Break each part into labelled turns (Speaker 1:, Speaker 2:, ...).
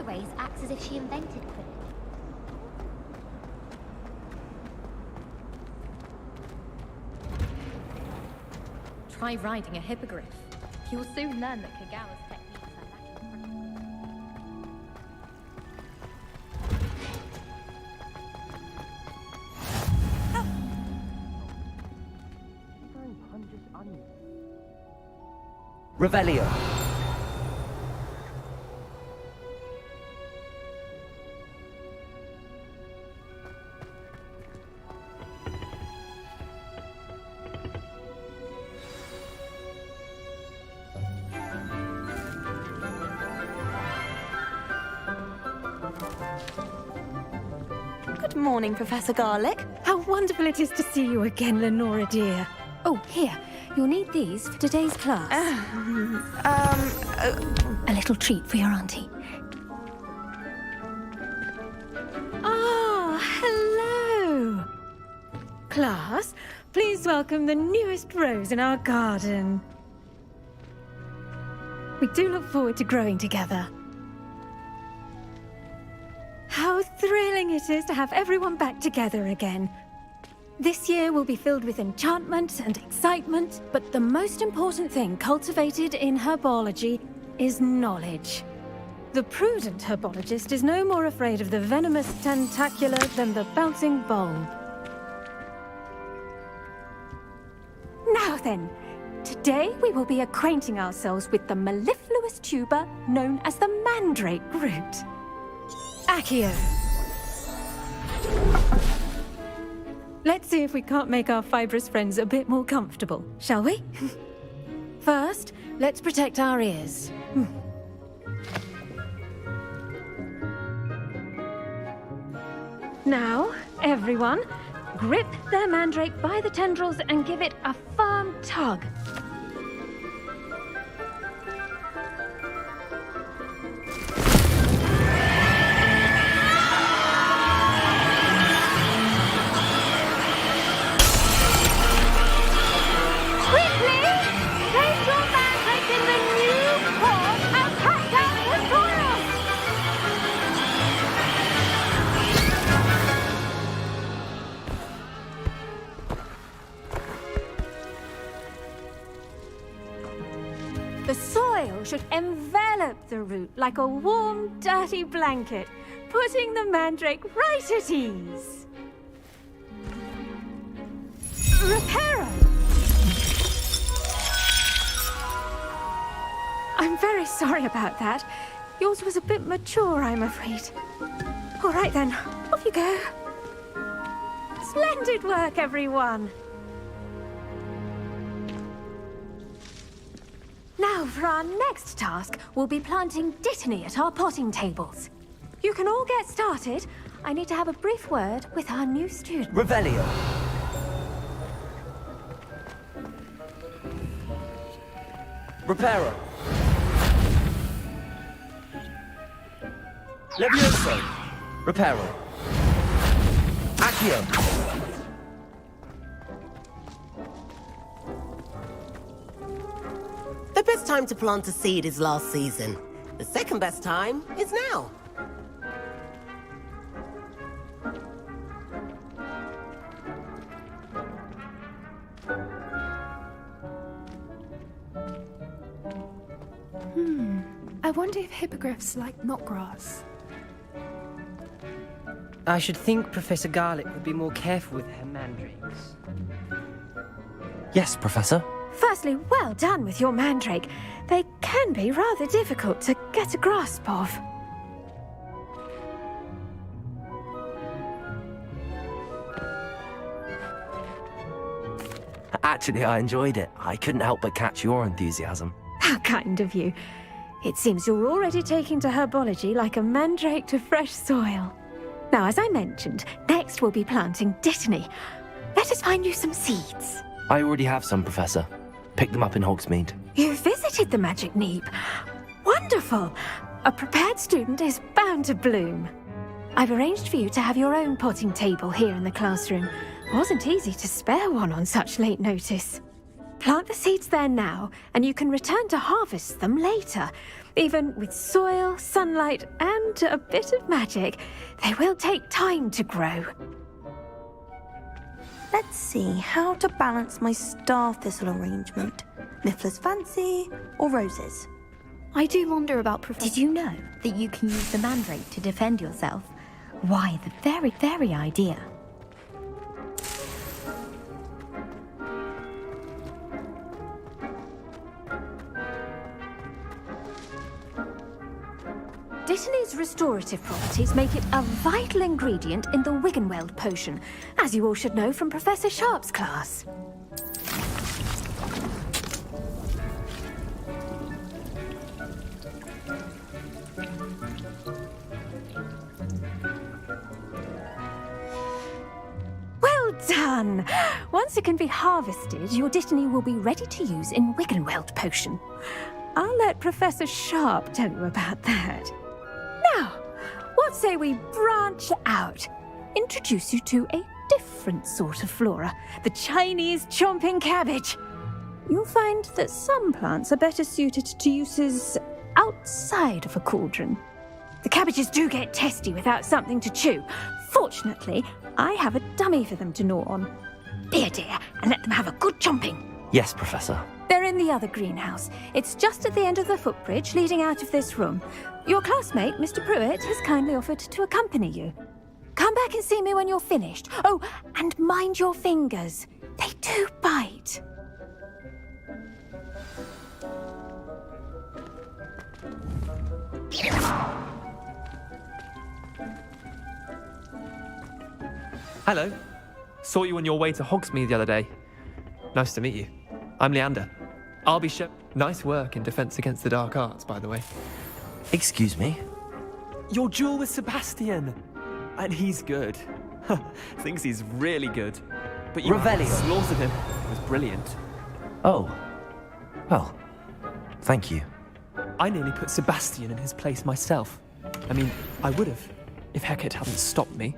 Speaker 1: ways acts as if she invented Quidditch.
Speaker 2: Try riding a hippogriff. You'll soon learn that Kagawa's techniques are lacking.
Speaker 3: Revelio.
Speaker 4: Good morning, Professor Garlick.
Speaker 5: How wonderful it is to see you again, Lenora dear. Oh, here. You'll need these for today's class. A little treat for your auntie. Ah, hello. Class, please welcome the newest rose in our garden. We do look forward to growing together. How thrilling it is to have everyone back together again. This year will be filled with enchantment and excitement, but the most important thing cultivated in herbology is knowledge. The prudent herbologist is no more afraid of the venomous tentacula than the bouncing bulb. Now then, today we will be acquainting ourselves with the mellifluous tuber known as the mandrake root. Accio. Let's see if we can't make our fibrous friends a bit more comfortable, shall we? First, let's protect our ears. Now, everyone, grip their mandrake by the tendrils and give it a firm tug. The soil should envelop the root like a warm, dirty blanket, putting the mandrake right at ease. Reparo! I'm very sorry about that. Yours was a bit mature, I'm afraid. All right then, off you go. Splendid work, everyone! Now, for our next task, we'll be planting Dittany at our potting tables. You can all get started. I need to have a brief word with our new student.
Speaker 3: Revelio. Reparo. Levioso. Reparo. Accio.
Speaker 6: The best time to plant a seed is last season. The second best time is now.
Speaker 7: I wonder if hippogriffs like knotgrass.
Speaker 8: I should think Professor Garlick would be more careful with her mandrakes.
Speaker 3: Yes, Professor.
Speaker 5: Firstly, well done with your mandrake. They can be rather difficult to get a grasp of.
Speaker 3: Actually, I enjoyed it. I couldn't help but catch your enthusiasm.
Speaker 5: How kind of you. It seems you're already taking to herbology like a mandrake to fresh soil. Now, as I mentioned, next we'll be planting Dittany. Let us find you some seeds.
Speaker 3: I already have some, Professor. Picked them up in Hogsmeade.
Speaker 5: You visited the Magic Neep. Wonderful! A prepared student is bound to bloom. I've arranged for you to have your own potting table here in the classroom. Wasn't easy to spare one on such late notice. Plant the seeds there now, and you can return to harvest them later. Even with soil, sunlight, and a bit of magic, they will take time to grow.
Speaker 4: Let's see how to balance my star thistle arrangement. Miffler's fancy or roses?
Speaker 7: I do wonder about Professor...
Speaker 2: Did you know that you can use the mandrake to defend yourself? Why, the very, very idea.
Speaker 5: Dittany's restorative properties make it a vital ingredient in the Wiggenweld potion, as you all should know from Professor Sharp's class. Well done! Once it can be harvested, your Dittany will be ready to use in Wiggenweld potion. I'll let Professor Sharp tell you about that. Now, what say we branch out? Introduce you to a different sort of flora, the Chinese chomping cabbage. You'll find that some plants are better suited to uses outside of a cauldron. The cabbages do get testy without something to chew. Fortunately, I have a dummy for them to gnaw on. Be a dear and let them have a good chomping.
Speaker 3: Yes, Professor.
Speaker 5: They're in the other greenhouse. It's just at the end of the footbridge leading out of this room. Your classmate, Mr. Pruitt, has kindly offered to accompany you. Come back and see me when you're finished. Oh, and mind your fingers. They do bite.
Speaker 9: Hello. Saw you on your way to Hogsmeade the other day. Nice to meet you. I'm Leander. I'll be Nice work in Defense Against the Dark Arts, by the way.
Speaker 3: Excuse me?
Speaker 9: Your duel with Sebastian! And he's good. Thinks he's really good. But you
Speaker 3: Revelio.
Speaker 9: slaughtered him. It was brilliant.
Speaker 3: Oh. Well, thank you.
Speaker 9: I nearly put Sebastian in his place myself. I mean, I would have, if Hecate hadn't stopped me.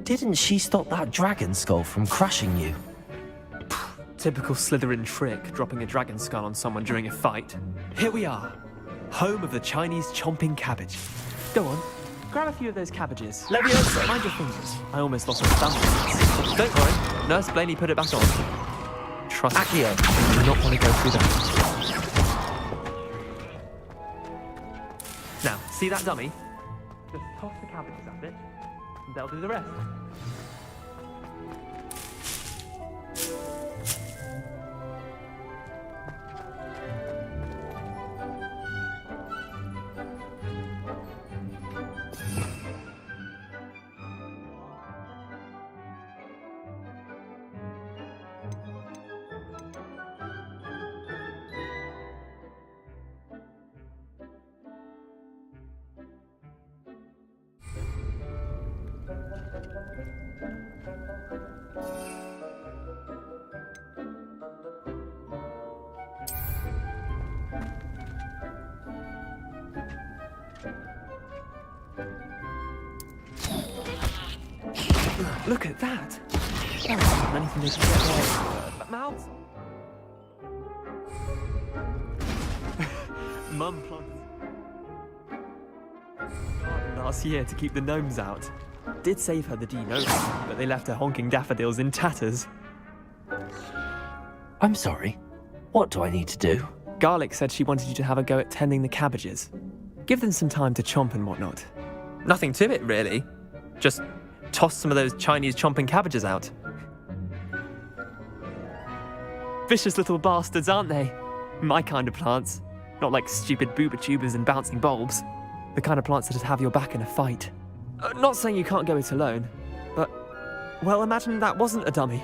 Speaker 3: Didn't she stop that dragon skull from crushing you?
Speaker 9: Typical Slytherin trick, dropping a dragon skull on someone during a fight. Here we are, home of the Chinese chomping cabbage. Go on, grab a few of those cabbages. Leviosa! Mind your fingers. I almost lost my stamina. Don't worry, Nurse Blaney put it back on. Trust me, you do not want to go through that. Now, see that dummy? Just toss the cabbages at it, and they'll do the rest. Look at that! There isn't anything they can get there. Mouths? Mum planted garden last year to keep the gnomes out. Did save her the de-gnoming, but they left her honking daffodils in tatters.
Speaker 3: I'm sorry. What do I need to do?
Speaker 9: Garlic said she wanted you to have a go at tending the cabbages. Give them some time to chomp and whatnot. Nothing to it, really. Just toss some of those Chinese chomping cabbages out. Vicious little bastards, aren't they? My kind of plants. Not like stupid booba tubers and bouncing bulbs. The kind of plants that'd have your back in a fight. Not saying you can't go it alone, but, well, imagine that wasn't a dummy.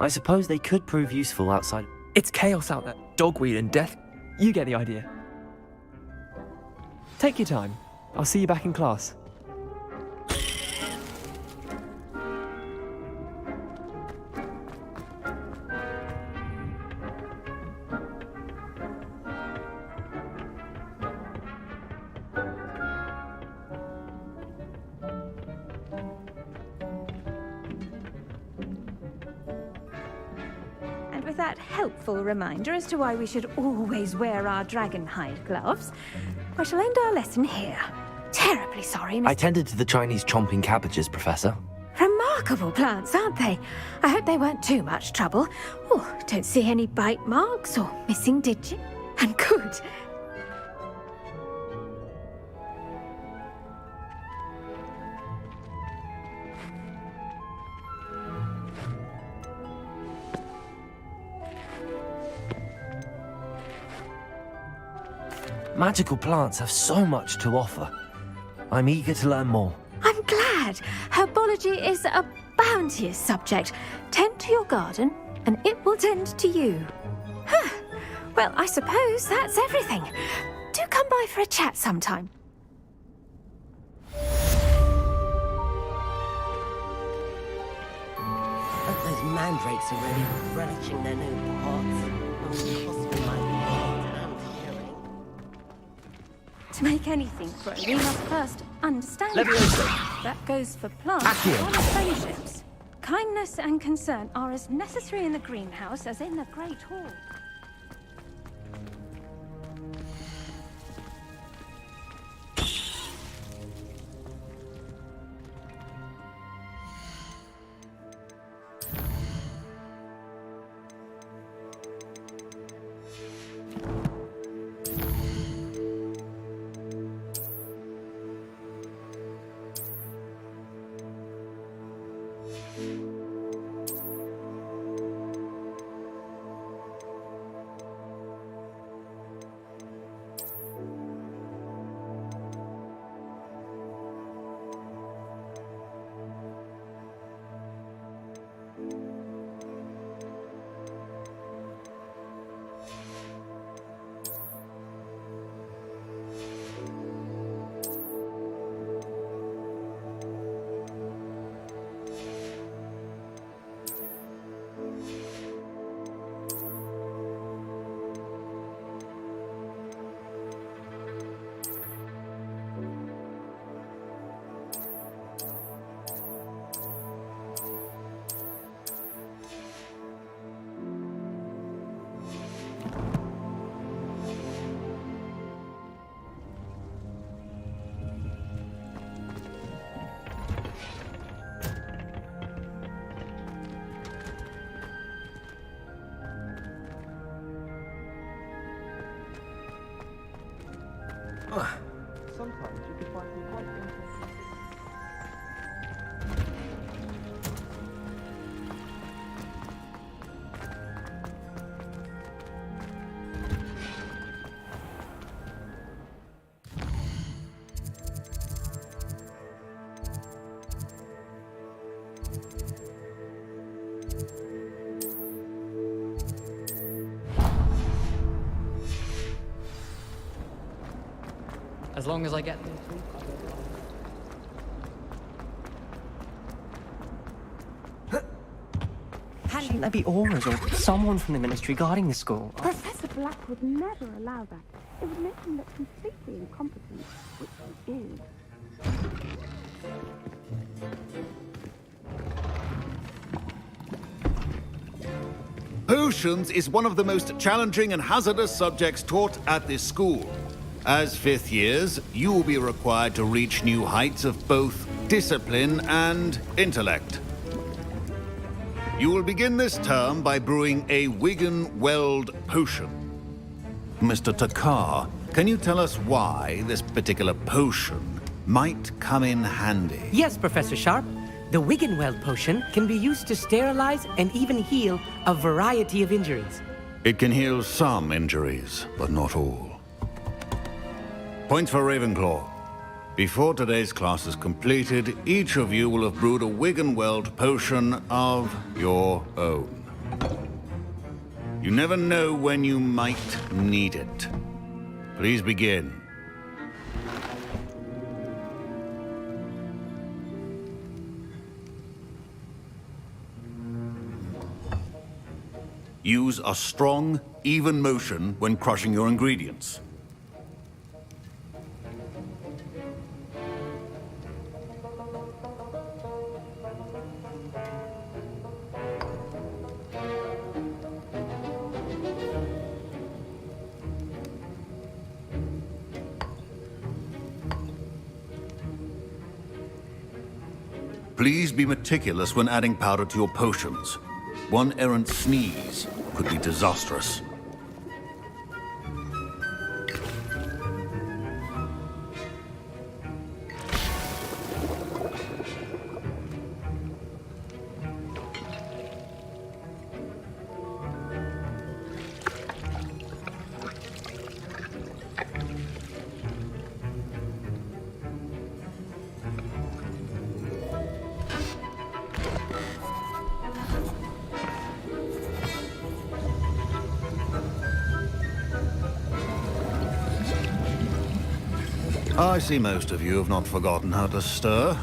Speaker 3: I suppose they could prove useful outside.
Speaker 9: It's chaos out there. Dogweed and death. You get the idea. Take your time. I'll see you back in class.
Speaker 5: And with that helpful reminder as to why we should always wear our dragon hide gloves, I shall end our lesson here. Terribly sorry, Miss...
Speaker 3: I tended to the Chinese chomping cabbages, Professor.
Speaker 5: Remarkable plants, aren't they? I hope they weren't too much trouble. Oh, don't see any bite marks or missing digits. And good.
Speaker 3: Magical plants have so much to offer. I'm eager to learn more.
Speaker 5: I'm glad. Herbology is a bounteous subject. Tend to your garden, and it will tend to you. Huh. Well, I suppose that's everything. Do come by for a chat sometime.
Speaker 6: Those mandrakes are really relishing their new pots. Possibly might be and hearing.
Speaker 5: To make anything grow, we must first understand it. That goes for plants and friendships. Kindness and concern are as necessary in the greenhouse as in the Great Hall.
Speaker 9: Sometimes you can find some quite interesting...
Speaker 10: As long as I get them
Speaker 8: Shouldn't there be auras or someone from the ministry guarding the school?
Speaker 7: Professor Black would never allow that. It would make him look completely incompetent, which he is.
Speaker 11: Potions is one of the most challenging and hazardous subjects taught at this school. As fifth years, you will be required to reach new heights of both discipline and intellect. You will begin this term by brewing a Wigan-Weld potion. Mr. Takar, can you tell us why this particular potion might come in handy?
Speaker 8: Yes, Professor Sharp. The Wigan-Weld potion can be used to sterilize and even heal a variety of injuries.
Speaker 11: It can heal some injuries, but not all. Points for Ravenclaw. Before today's class is completed, each of you will have brewed a Wiggenweld potion of your own. You never know when you might need it. Please begin. Use a strong, even motion when crushing your ingredients. Please be meticulous when adding powder to your potions. One errant sneeze could be disastrous. I see most of you have not forgotten how to stir.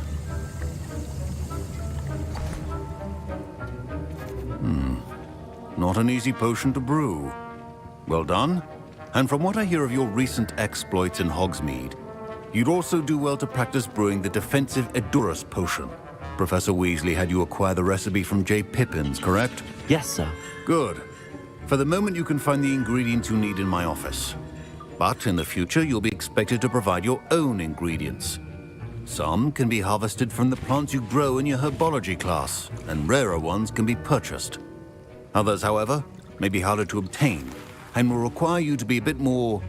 Speaker 11: Not an easy potion to brew. Well done. And from what I hear of your recent exploits in Hogsmeade, you'd also do well to practice brewing the defensive Edurus potion. Professor Weasley had you acquire the recipe from J. Pippin's, correct?
Speaker 3: Yes, sir.
Speaker 11: Good. For the moment, you can find the ingredients you need in my office. But in the future, you'll be expected to provide your own ingredients. Some can be harvested from the plants you grow in your herbology class, and rarer ones can be purchased. Others, however, may be harder to obtain, and will require you to be a bit more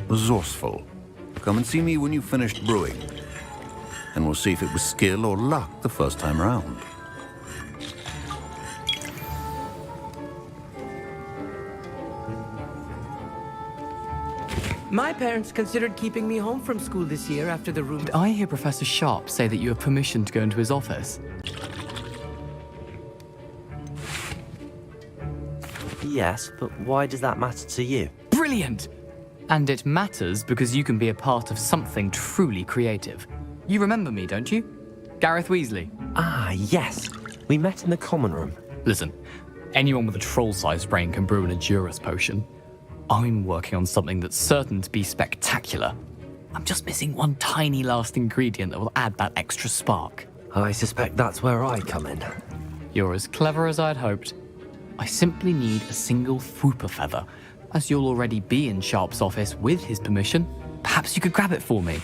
Speaker 11: resourceful. Come and see me when you've finished brewing, and we'll see if it was skill or luck the first time around.
Speaker 8: My parents considered keeping me home from school this year after the room...
Speaker 10: I hear Professor Sharp say that you have permission to go into his office.
Speaker 3: Yes, but why does that matter to you?
Speaker 10: Brilliant! And it matters because you can be a part of something truly creative. You remember me, don't you? Gareth Weasley.
Speaker 3: Ah, yes. We met in the common room.
Speaker 10: Listen, anyone with a troll-sized brain can brew an Edurus potion. I'm working on something that's certain to be spectacular. I'm just missing one tiny last ingredient that will add that extra spark.
Speaker 3: I suspect that's where I come in.
Speaker 10: You're as clever as I'd hoped. I simply need a single Fwooper feather. As you'll already be in Sharp's office with his permission, perhaps you could grab it for me.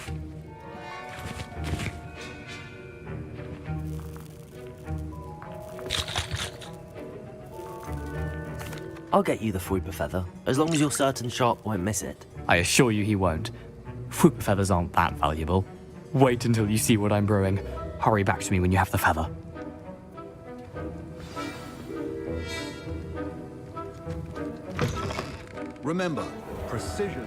Speaker 3: I'll get you the Fwooper feather, as long as you're certain Sharp won't miss it.
Speaker 10: I assure you he won't. Fwooper feathers aren't that valuable. Wait until you see what I'm brewing. Hurry back to me when you have the feather.
Speaker 11: Remember, precision.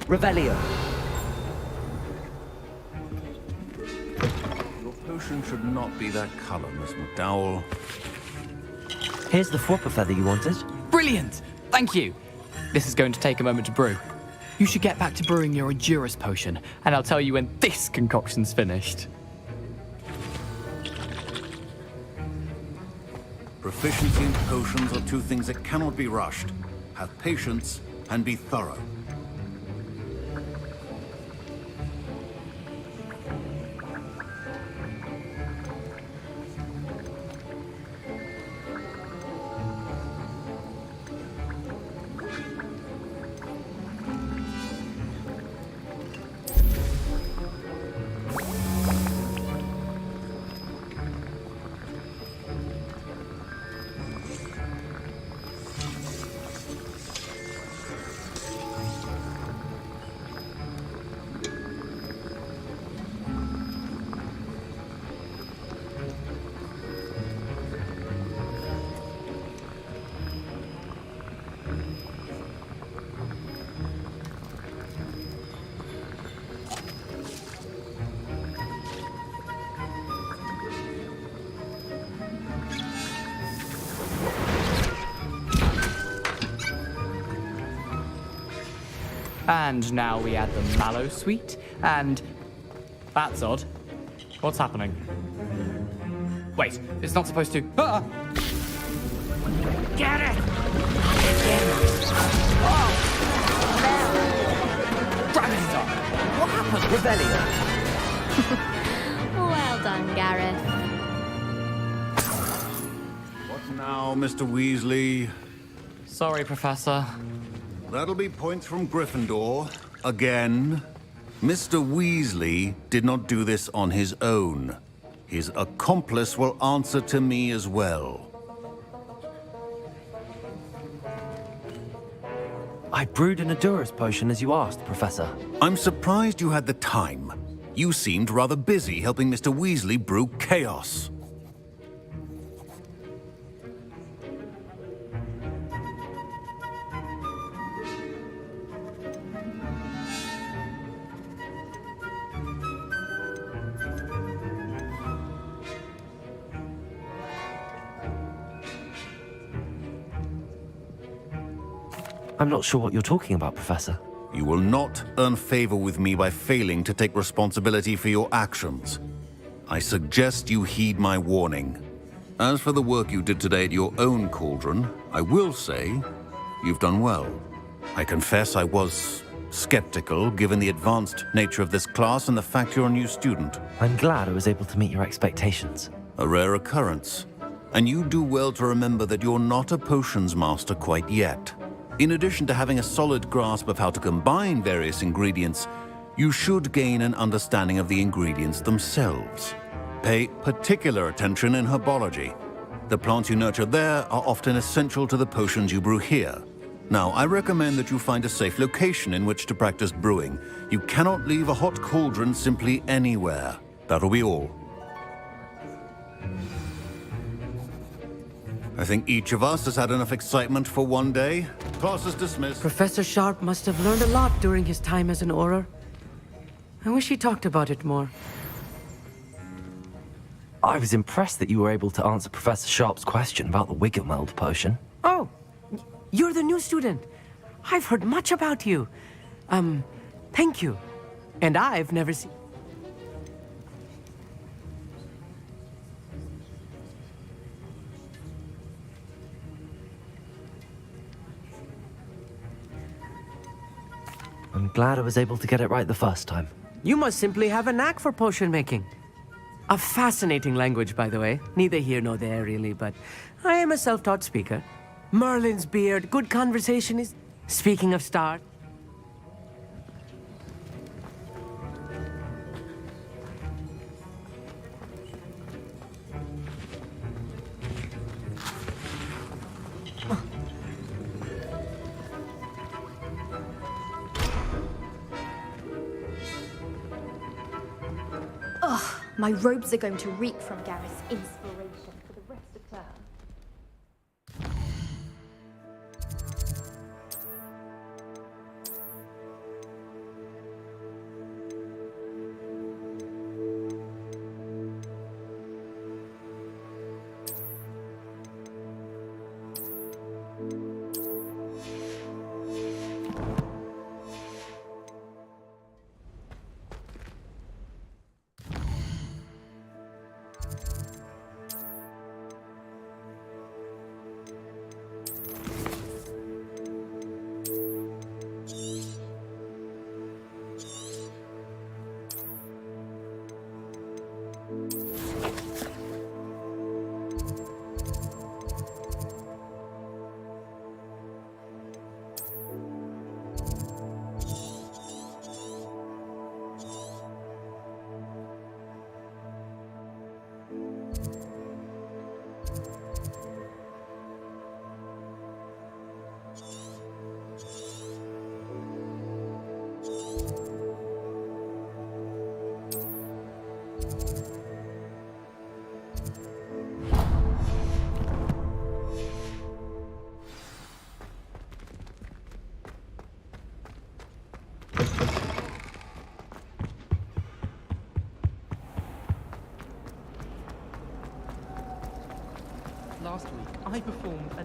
Speaker 3: Revelio.
Speaker 11: Your potion should not be that color, Miss McDowell.
Speaker 3: Here's the Fwooper feather you wanted.
Speaker 10: Brilliant! Thank you! This is going to take a moment to brew. You should get back to brewing your Edurus potion, and I'll tell you when this concoction's finished.
Speaker 11: Proficiency in potions are two things that cannot be rushed. Have patience and be thorough.
Speaker 10: And now we add the mallow sweet, and... That's odd. What's happening? Wait, it's not supposed to... Ah! Get it! Oh! Dragon's What happened? Rebellion.
Speaker 2: Well done, Gareth.
Speaker 11: What now, Mr. Weasley?
Speaker 10: Sorry, Professor.
Speaker 11: That'll be points from Gryffindor. Again. Mr. Weasley did not do this on his own. His accomplice will answer to me as well.
Speaker 3: I brewed an Adurus potion as you asked, Professor.
Speaker 11: I'm surprised you had the time. You seemed rather busy helping Mr. Weasley brew chaos.
Speaker 3: I'm not sure what you're talking about, Professor.
Speaker 11: You will not earn favor with me by failing to take responsibility for your actions. I suggest you heed my warning. As for the work you did today at your own cauldron, I will say you've done well. I confess I was skeptical, given the advanced nature of this class and the fact you're a new student.
Speaker 3: I'm glad I was able to meet your expectations.
Speaker 11: A rare occurrence. And you do well to remember that you're not a potions master quite yet. In addition to having a solid grasp of how to combine various ingredients, you should gain an understanding of the ingredients themselves. Pay particular attention in herbology. The plants you nurture there are often essential to the potions you brew here. Now, I recommend that you find a safe location in which to practice brewing. You cannot leave a hot cauldron simply anywhere. That'll be all. I think each of us has had enough excitement for one day. Class is dismissed.
Speaker 8: Professor Sharp must have learned a lot during his time as an Auror. I wish he talked about it more.
Speaker 3: I was impressed that you were able to answer Professor Sharp's question about the Wiggenweld potion.
Speaker 8: Oh, you're the new student. I've heard much about you. Thank you. And I've never seen...
Speaker 3: I'm glad I was able to get it right the first time.
Speaker 8: You must simply have a knack for potion making. A fascinating language, by the way. Neither here nor there, really, but I am a self-taught speaker. Merlin's beard, good conversation is... Speaking of stars...
Speaker 2: My robes are going to reek from Gareth's inspiration for the rest of term.
Speaker 9: Last week, I performed a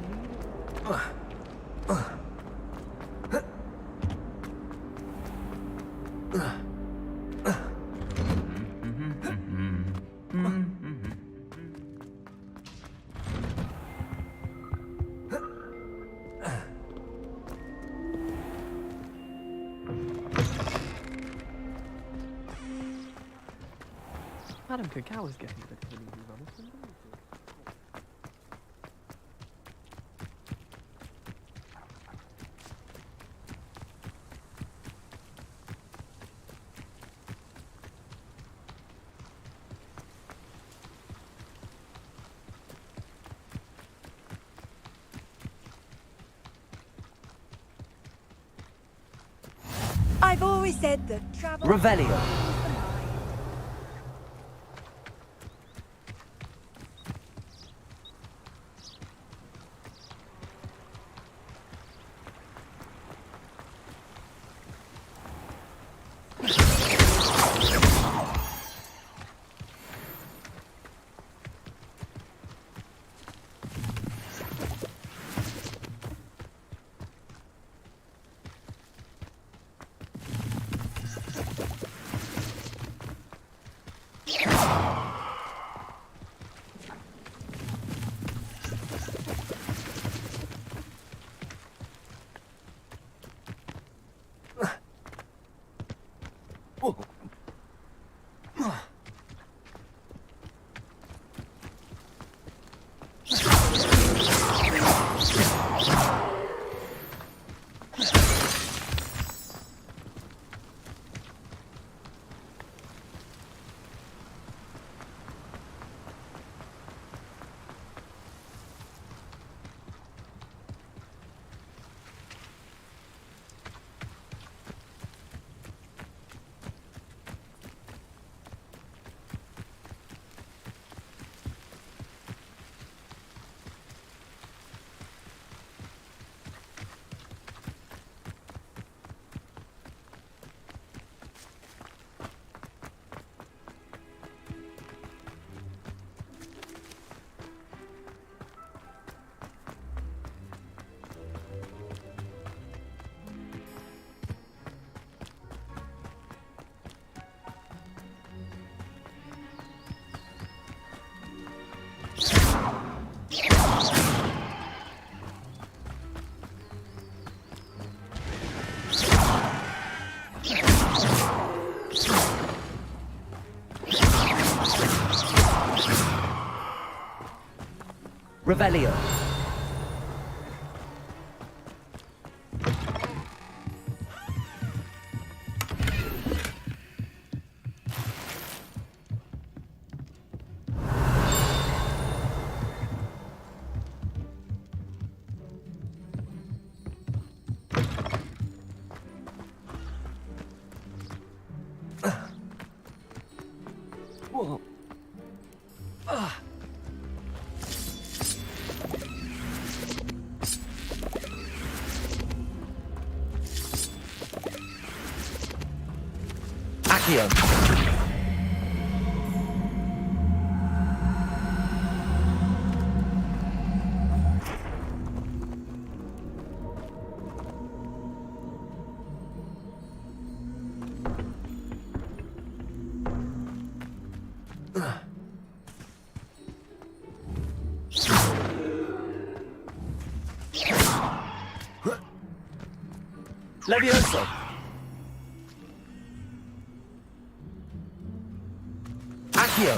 Speaker 9: Madam Kagawa's getting a bit of an easy run, isn't it?
Speaker 12: I've always said that travel...
Speaker 3: Revelio. Revelio. Whoa. Accio. Levioso. Accio.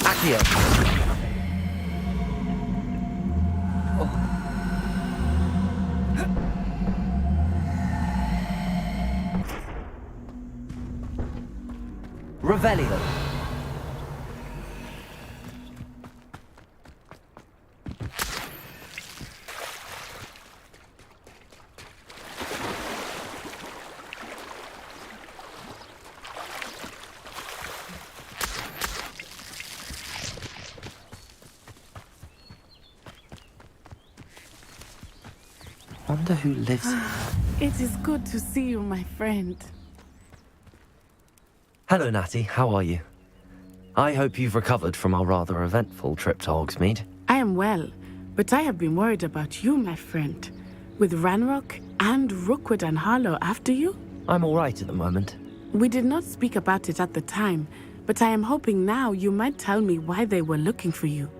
Speaker 3: Accio. Revelio. Wonder who lives here.
Speaker 13: It is good to see you, my friend.
Speaker 3: Hello, Natty. How are you? I hope you've recovered from our rather eventful trip to Hogsmeade.
Speaker 13: I am well, but I have been worried about you, my friend. With Ranrock and Rookwood and Harlow after you?
Speaker 3: I'm all right at the moment.
Speaker 13: We did not speak about it at the time, but I am hoping now you might tell me why they were looking for you.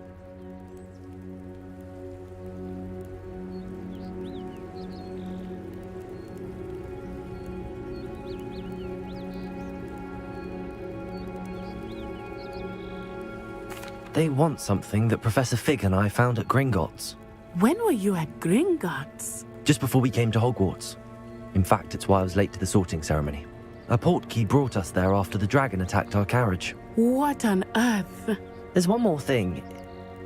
Speaker 3: They want something that Professor Fig and I found at Gringotts.
Speaker 13: When were you at Gringotts?
Speaker 3: Just before we came to Hogwarts. In fact, it's why I was late to the sorting ceremony. A portkey brought us there after the dragon attacked our carriage.
Speaker 13: What on earth?
Speaker 3: There's one more thing.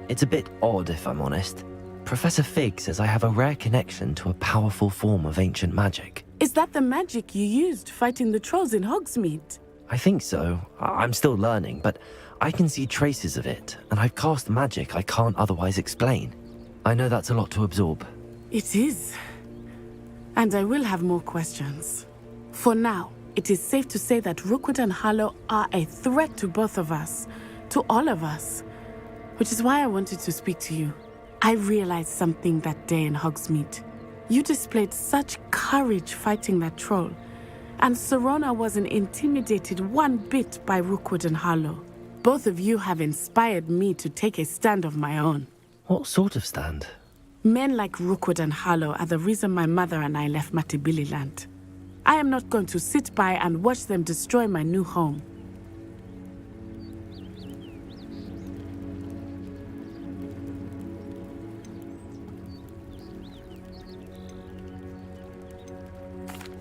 Speaker 3: It's a bit odd, if I'm honest. Professor Fig says I have a rare connection to a powerful form of ancient magic.
Speaker 13: Is that the magic you used fighting the trolls in Hogsmeade?
Speaker 3: I think so. I'm still learning, but I can see traces of it, and I've cast magic I can't otherwise explain. I know that's a lot to absorb.
Speaker 13: It is. And I will have more questions. For now, it is safe to say that Rookwood and Harlow are a threat to both of us, to all of us. Which is why I wanted to speak to you. I realized something that day in Hogsmeade. You displayed such courage fighting that troll, and Serona wasn't intimidated one bit by Rookwood and Harlow. Both of you have inspired me to take a stand of my own.
Speaker 3: What sort of stand?
Speaker 13: Men like Rookwood and Harlow are the reason my mother and I left Matabeleland. I am not going to sit by and watch them destroy my new home.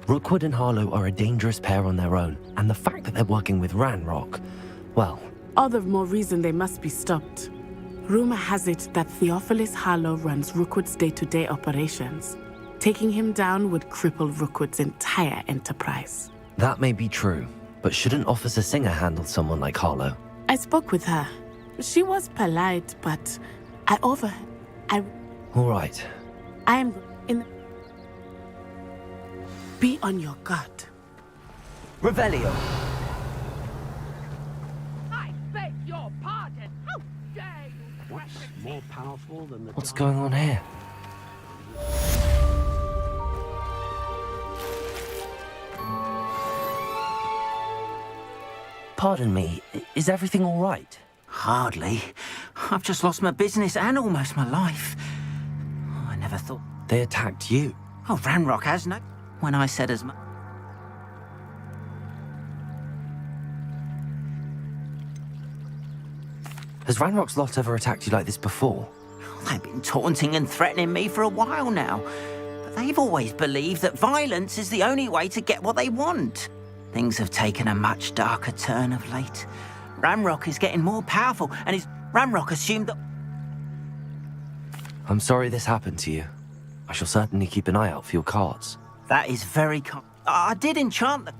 Speaker 3: Rookwood and Harlow are a dangerous pair on their own, and the fact that they're working with Ranrock, well...
Speaker 13: All the more reason they must be stopped. Rumor has it that Theophilus Harlow runs Rookwood's day-to-day operations. Taking him down would cripple Rookwood's entire enterprise.
Speaker 3: That may be true, but shouldn't Officer Singer handle someone like Harlow?
Speaker 13: I spoke with her. She was polite, but
Speaker 3: All right.
Speaker 13: I am in... Be on your guard.
Speaker 3: Revelio!
Speaker 14: I beg your pardon! How dare you!
Speaker 15: What's more powerful than the...
Speaker 3: What's going on here? Pardon me, is everything all right?
Speaker 16: Hardly. I've just lost my business and almost my life. Oh, I never thought...
Speaker 3: They attacked you?
Speaker 16: Oh, Ranrock has no... When I said as much...
Speaker 3: Has Ranrock's lot ever attacked you like this before?
Speaker 16: They've been taunting and threatening me for a while now. But they've always believed that violence is the only way to get what they want. Things have taken a much darker turn of late. Ranrock is getting more powerful, and Ranrock assumed that...
Speaker 3: I'm sorry this happened to you. I shall certainly keep an eye out for your cards.
Speaker 16: That is very I did enchant them.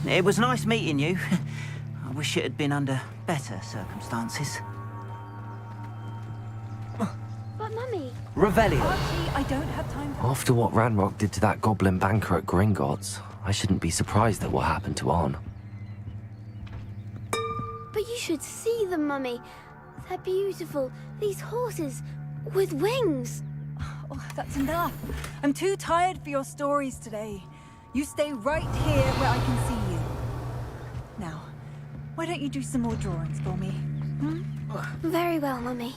Speaker 16: It was nice meeting you. I wish it had been under better circumstances.
Speaker 1: But Mummy...
Speaker 3: Revelio!
Speaker 5: Archie, I don't have time for...
Speaker 3: After what Ranrock did to that goblin banker at Gringotts, I shouldn't be surprised at what happened to Arn.
Speaker 1: But you should see them, Mummy. They're beautiful. These horses with wings.
Speaker 17: Oh, that's enough. I'm too tired for your stories today. You stay right here where I can see you. Now, why don't you do some more drawings for me? Hmm?
Speaker 1: Very well, Mummy.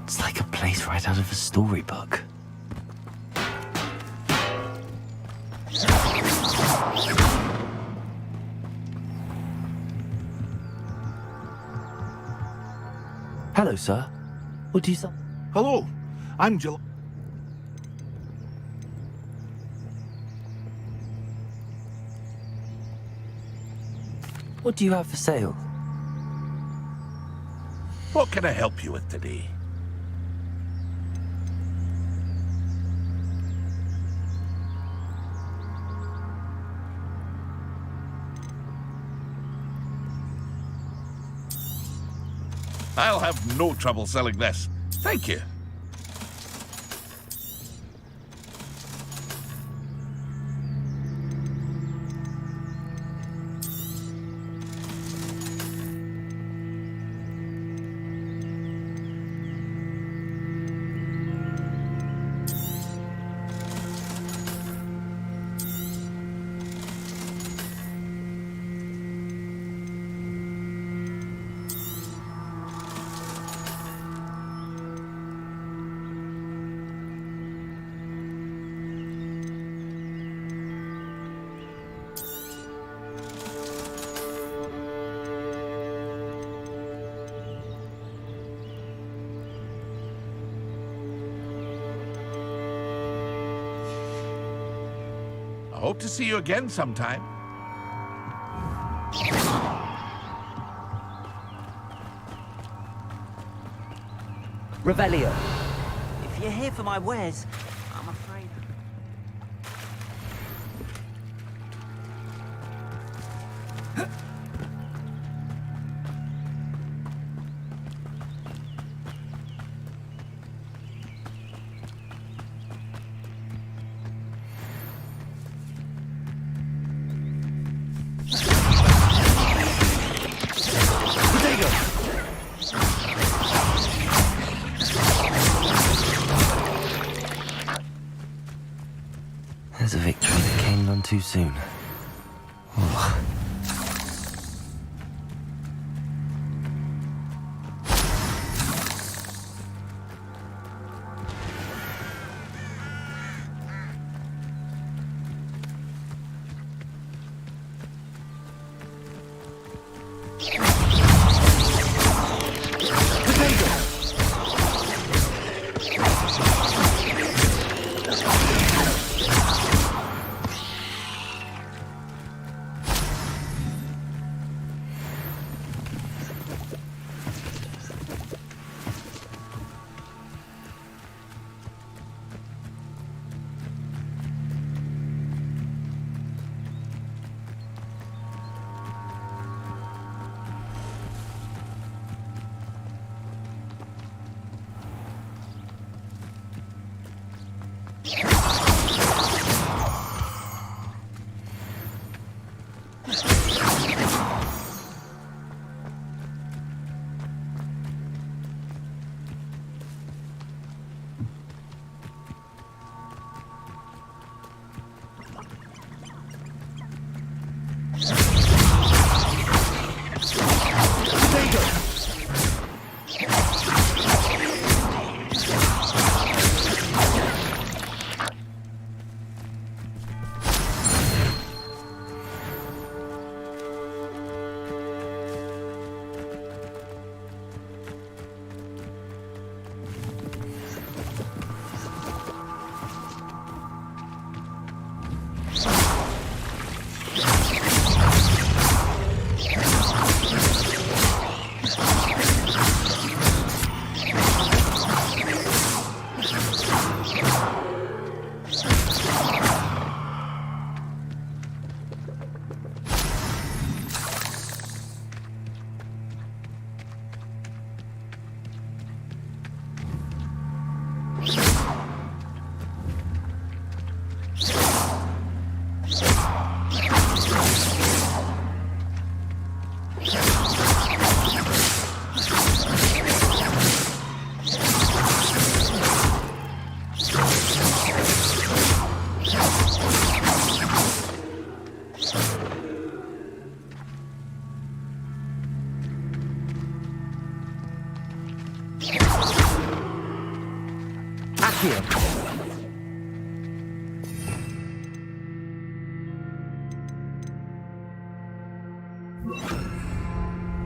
Speaker 3: It's like a place right out of a storybook. Hello, sir. What do you say?
Speaker 18: Hello, I'm Jill.
Speaker 3: What do you have for sale?
Speaker 18: What can I help you with today? I'll have no trouble selling this. Thank you. I hope to see you again sometime.
Speaker 16: Revelio. If you're here for my wares, I'm afraid.
Speaker 3: There's a victory that came none too soon. Ugh.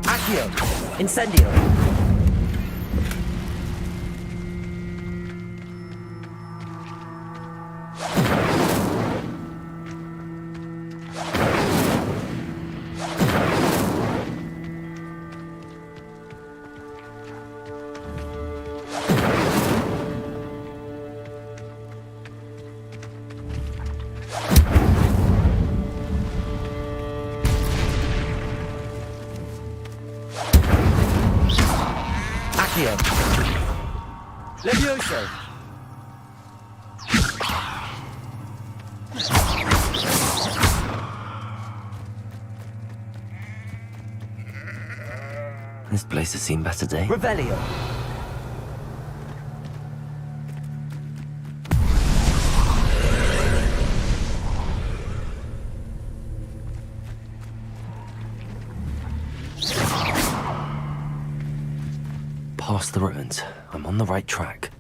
Speaker 3: Accio! Incendio! Accio. Levioso. This place has seen better days. Revelio. Past the ruins. I'm on the right track.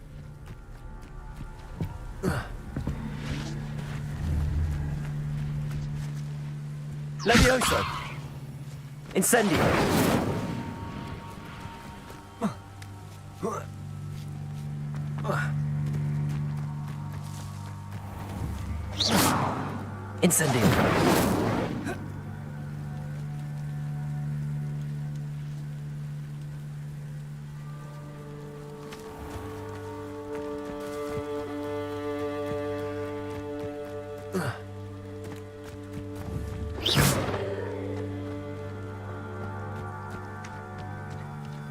Speaker 3: Levioso. Incendio. Incendio.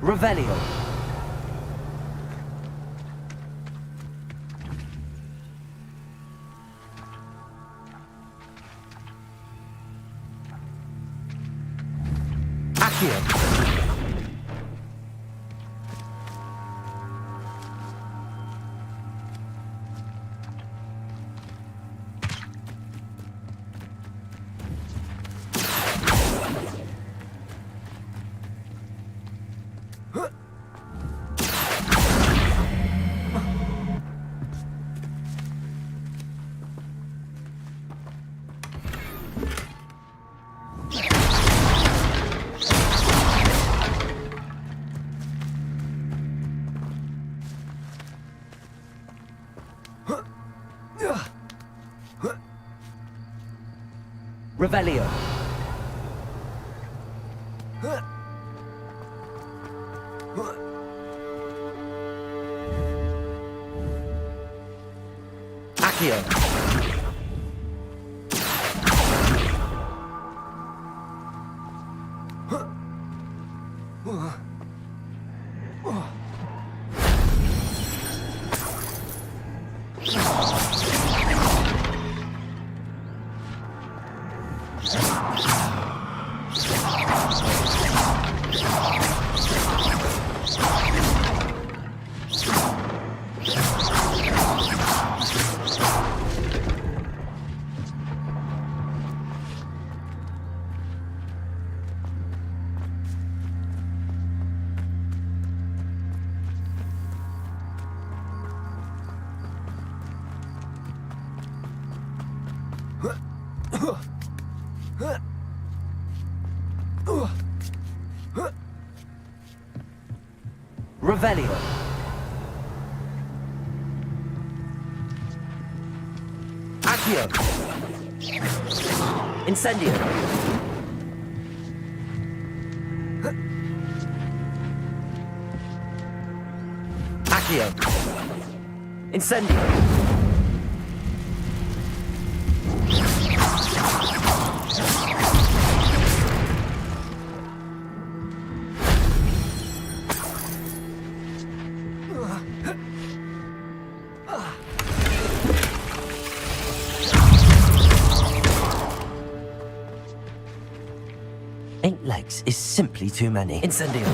Speaker 3: Revelio. Accio. Revelio. Accio. Revelio. Accio. Incendio. Accio. Incendio. Eight legs is simply too many. Incendio.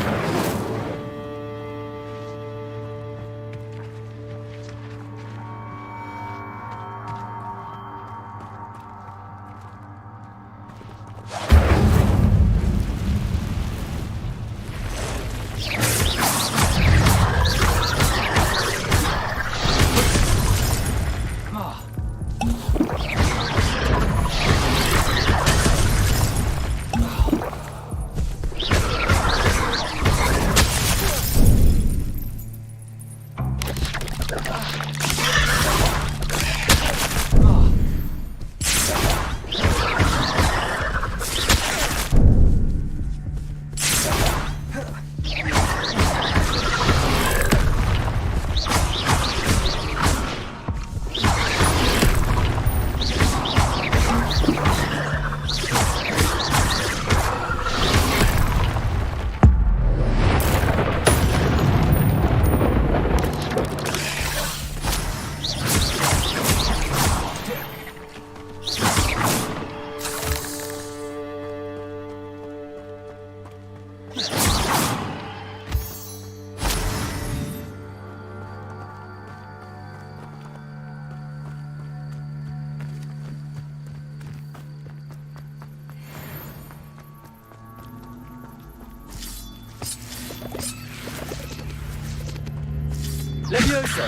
Speaker 8: Levioso!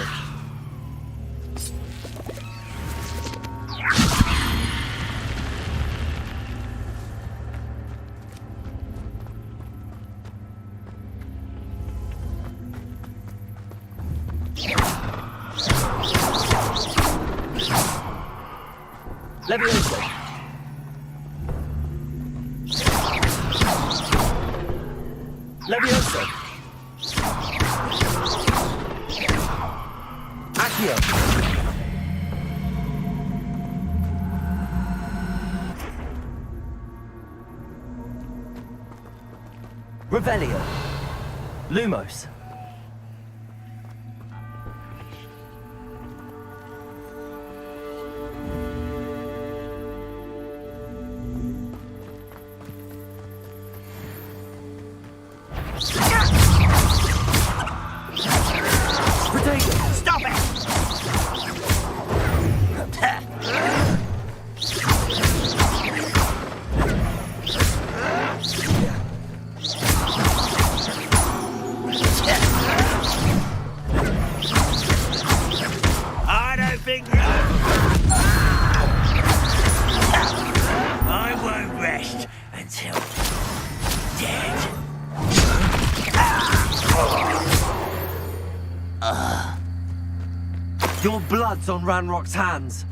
Speaker 8: Levioso! Levioso! Accio! Revelio! Lumos!
Speaker 16: Stop it! I don't think I won't rest until dead.
Speaker 3: Your blood's on Ranrock's hands.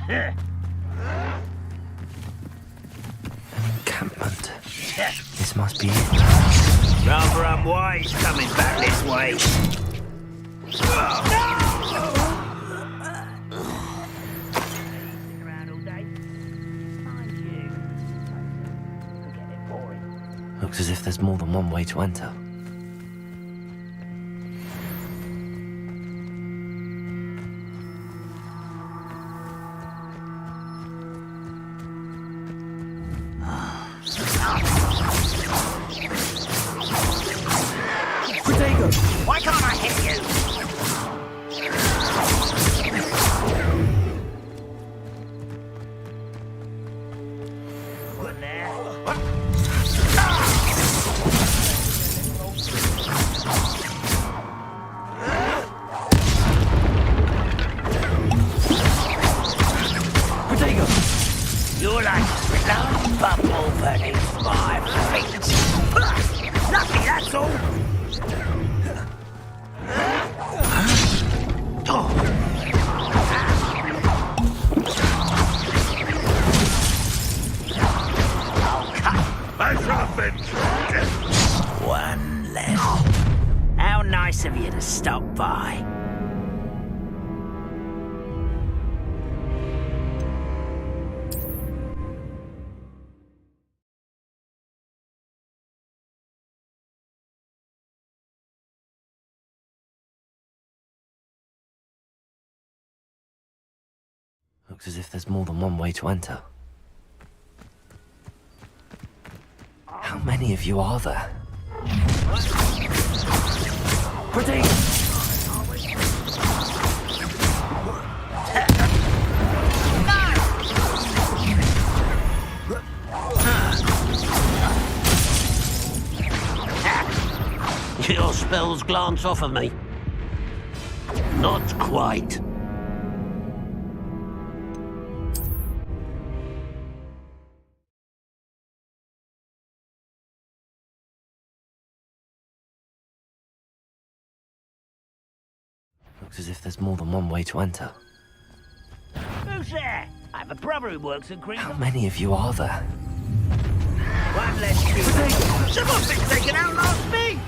Speaker 3: An encampment. This must be it.
Speaker 16: Rather unwise coming back this way.
Speaker 3: Looks as if there's more than one way to enter.
Speaker 16: Why can't I hit you? What there? You're like a blown bubble beneath my feet. Lucky, that's all. One left. How nice of you to stop by.
Speaker 3: Looks as if there's more than one way to enter. How many of you are there?
Speaker 15: Your spells glance off of me. Not quite.
Speaker 3: Looks as if there's more than one way to enter.
Speaker 16: Who's there? I have a brother who works in Green.
Speaker 3: How many of you are there?
Speaker 16: One less shooting. Someone's been taken out last me.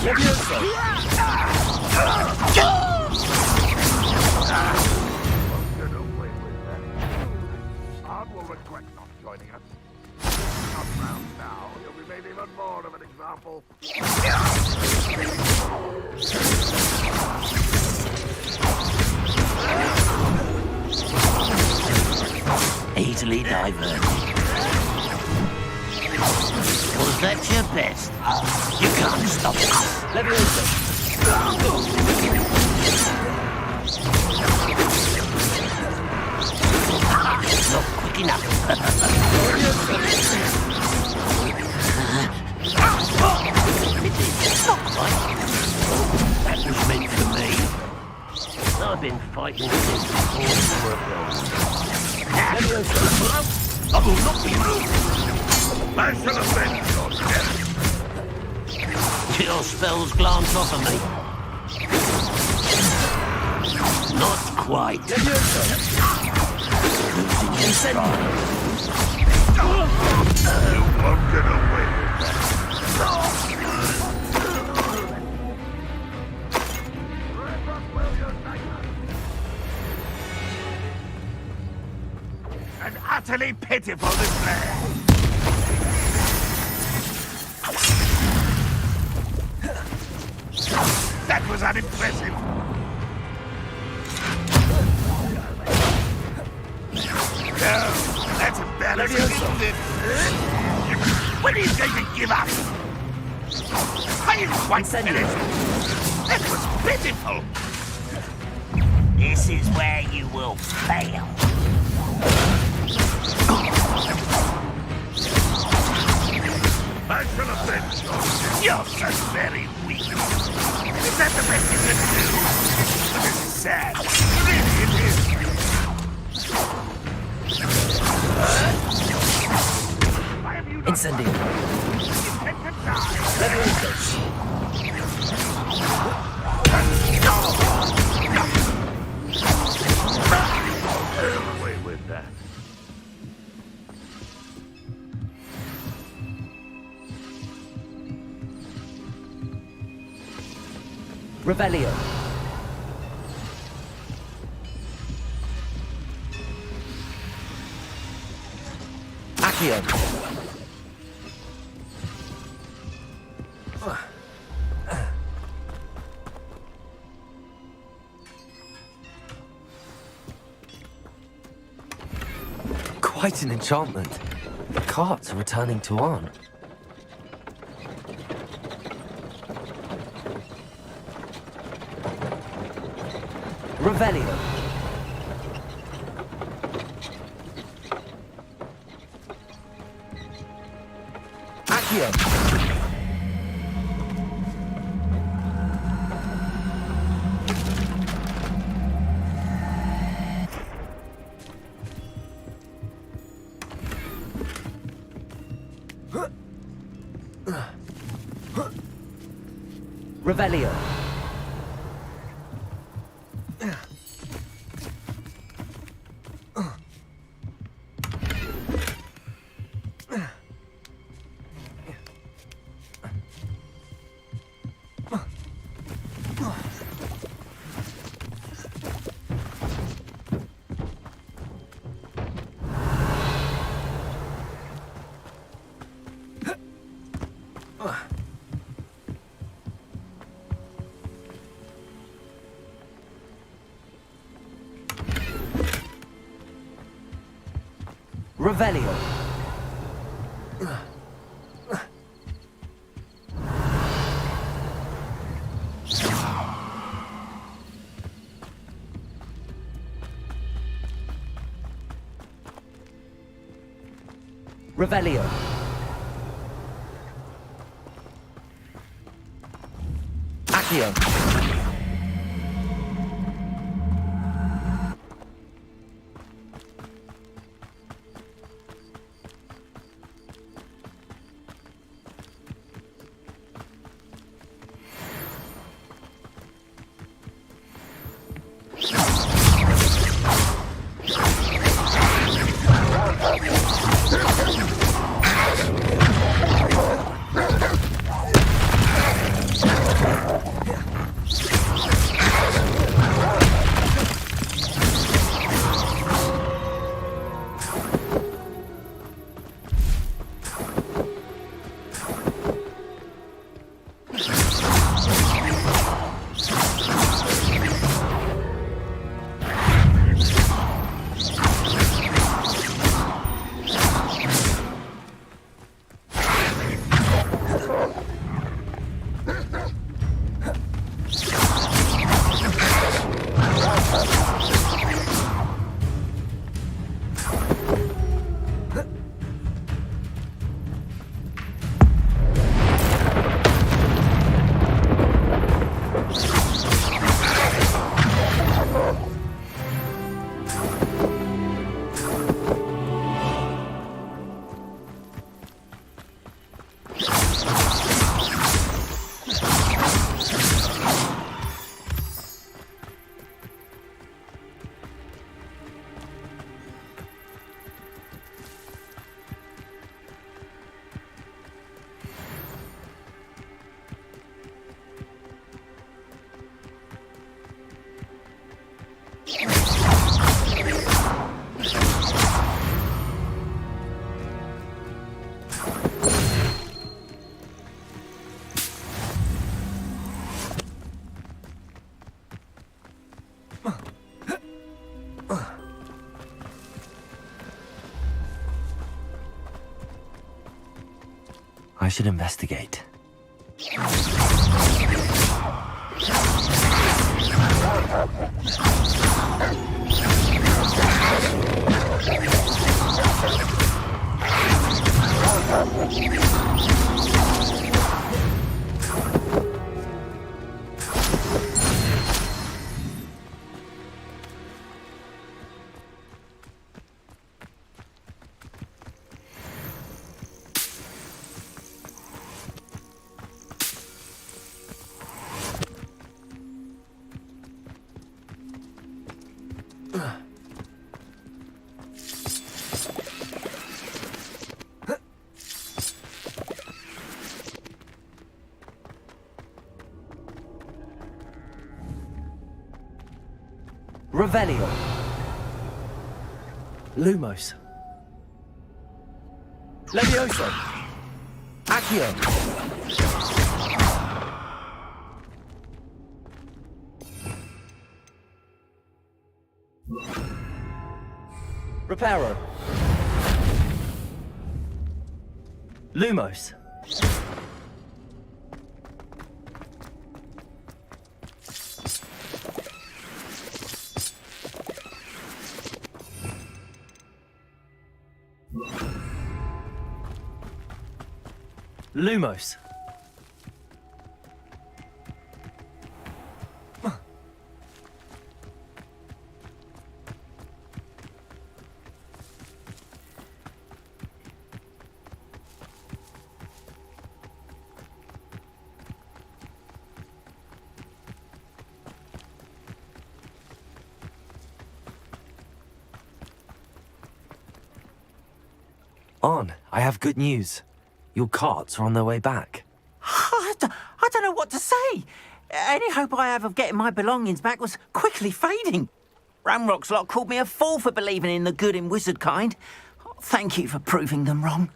Speaker 18: Ard will regret not joining us. Not round now, he'll be made even more of an example.
Speaker 15: Easily diverted. Was that your best? You can't stop us. Not quick enough. That was meant for me. I've been fighting since before you were born.
Speaker 18: I will not be moved. I shall avenge your death.
Speaker 15: Your spells glance off of me. Not quite. Losing your stride.
Speaker 18: You won't get away with that. An utterly pitiful display. That was unimpressive. No, that's embarrassing, isn't it? When are you going to give up? I didn't quite finish. That was pitiful.
Speaker 15: This is where you will fail.
Speaker 18: I shall avenge you. You're so very weak. Is that the best you can do? This is sad. Really, it is. Why have you not
Speaker 3: Incendio.
Speaker 18: intend to die? Get away with that.
Speaker 3: Revelio. Accio. Quite an enchantment. The carts are returning to on. Revelio. Accio. Revelio. Revelio. Revelio. Accio. should investigate. Revelio. Lumos. Levioso. Accio. Reparo. Lumos. Lumos. On, I have good news. Your carts are on their way back.
Speaker 16: I don't know what to say. Any hope I have of getting my belongings back was quickly fading. Ramrock's lot called me a fool for believing in the good in wizard kind. Thank you for proving them wrong.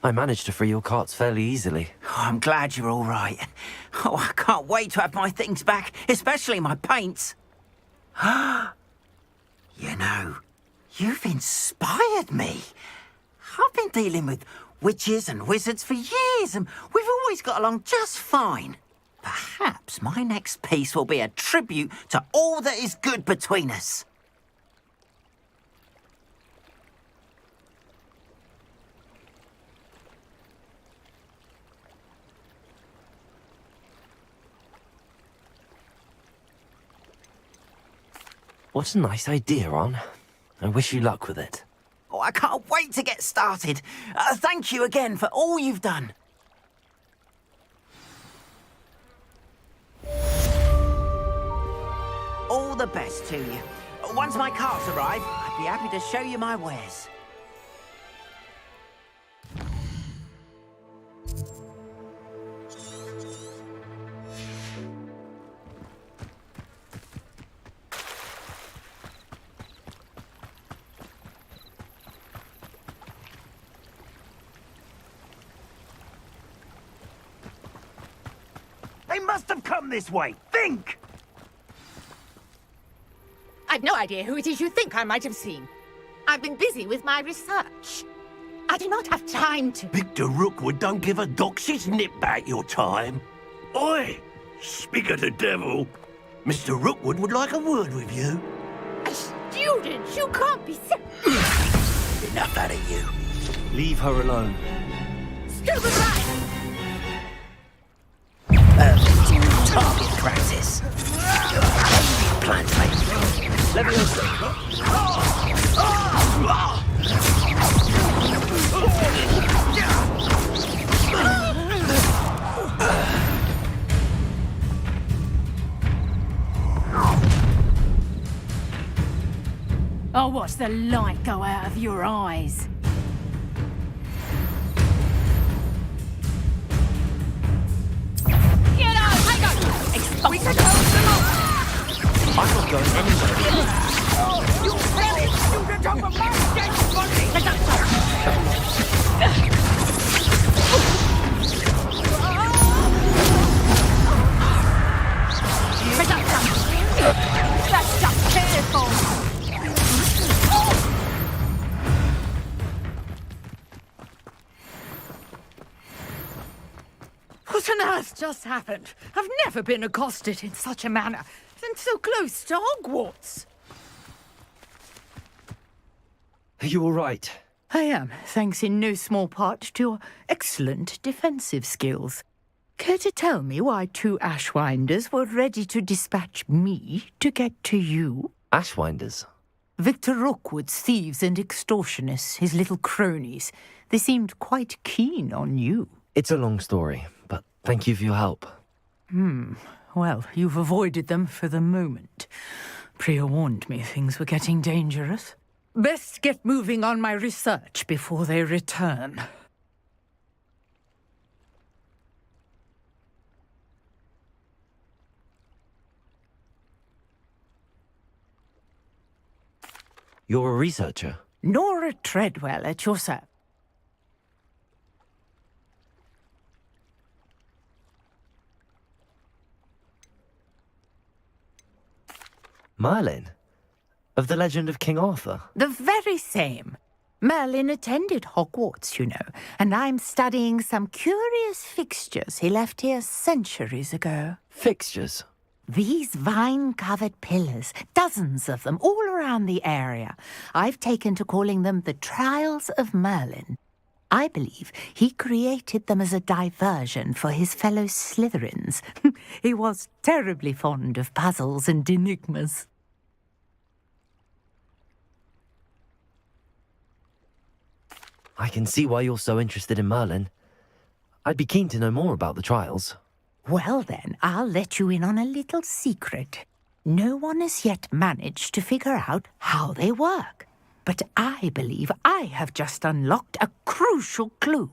Speaker 3: I managed to free your carts fairly easily.
Speaker 16: Oh, I'm glad you're all right. Oh, I can't wait to have my things back, especially my paints. You know, you've inspired me. I've been dealing with witches and wizards for years, and we've always got along just fine. Perhaps my next piece will be a tribute to all that is good between us.
Speaker 3: What a nice idea, Ron. I wish you luck with it.
Speaker 16: Oh, I can't wait to get started. Thank you again for all you've done. All the best to you. Once my carts arrive, I'd be happy to show you my wares.
Speaker 18: They must have come this way. Think!
Speaker 14: I've no idea who it is you think I might have seen. I've been busy with my research. I do not have time to...
Speaker 15: Victor Rookwood don't give a doxy's nip back your time. Oi! Speak of the devil. Mr. Rookwood would like a word with you.
Speaker 14: A student? You can't be so...
Speaker 15: Enough out of you. Leave her alone.
Speaker 14: Stupid right!
Speaker 16: Target practice. Plant
Speaker 5: I'll watch the light go out of your eyes.
Speaker 14: Get out! I got you! We can close them up!
Speaker 3: I'm not going anywhere.
Speaker 14: You very student of a mistake, buddy! That's just careful! What on earth just happened? I've never been accosted in such a manner, and so close to Hogwarts.
Speaker 3: Are you all right?
Speaker 14: I am, thanks in no small part to your excellent defensive skills. Care to tell me why 2 Ashwinders were ready to dispatch me to get to you?
Speaker 3: Ashwinders?
Speaker 14: Victor Rookwood's thieves and extortionists, his little cronies. They seemed quite keen on you.
Speaker 3: It's a long story, but thank you for your help.
Speaker 14: Well, you've avoided them for the moment. Priya warned me things were getting dangerous. Best get moving on my research before they return.
Speaker 3: You're a researcher?
Speaker 14: Nora Treadwell at your service.
Speaker 3: Merlin? Of the legend of King Arthur?
Speaker 14: The very same. Merlin attended Hogwarts, you know, and I'm studying some curious fixtures he left here centuries ago.
Speaker 3: Fixtures?
Speaker 14: These vine-covered pillars, dozens of them, all around the area. I've taken to calling them the Trials of Merlin. I believe he created them as a diversion for his fellow Slytherins. He was terribly fond of puzzles and enigmas.
Speaker 3: I can see why you're so interested in Merlin. I'd be keen to know more about the trials.
Speaker 14: Well then, I'll let you in on a little secret. No one has yet managed to figure out how they work. But I believe I have just unlocked a crucial clue.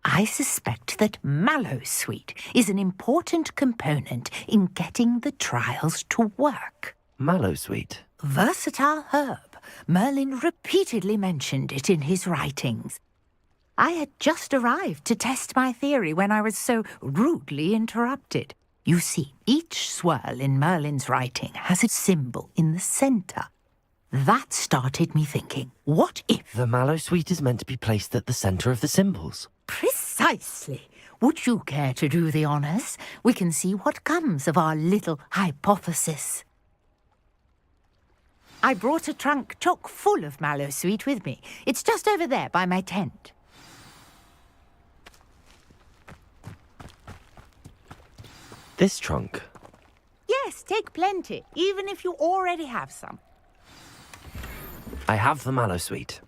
Speaker 14: I suspect that Mallowsweet is an important component in getting the trials to work.
Speaker 3: Mallowsweet?
Speaker 14: Versatile herb. Merlin repeatedly mentioned it in his writings. I had just arrived to test my theory when I was so rudely interrupted. You see, each swirl in Merlin's writing has a symbol in the centre. That started me thinking, what if...
Speaker 3: The Mallowsweet is meant to be placed at the centre of the symbols.
Speaker 14: Precisely. Would you care to do the honours? We can see what comes of our little hypothesis. I brought a trunk chock full of Mallowsweet with me. It's just over there by my tent.
Speaker 3: This trunk?
Speaker 14: Yes, take plenty, even if you already have some.
Speaker 3: I have the Mallowsweet.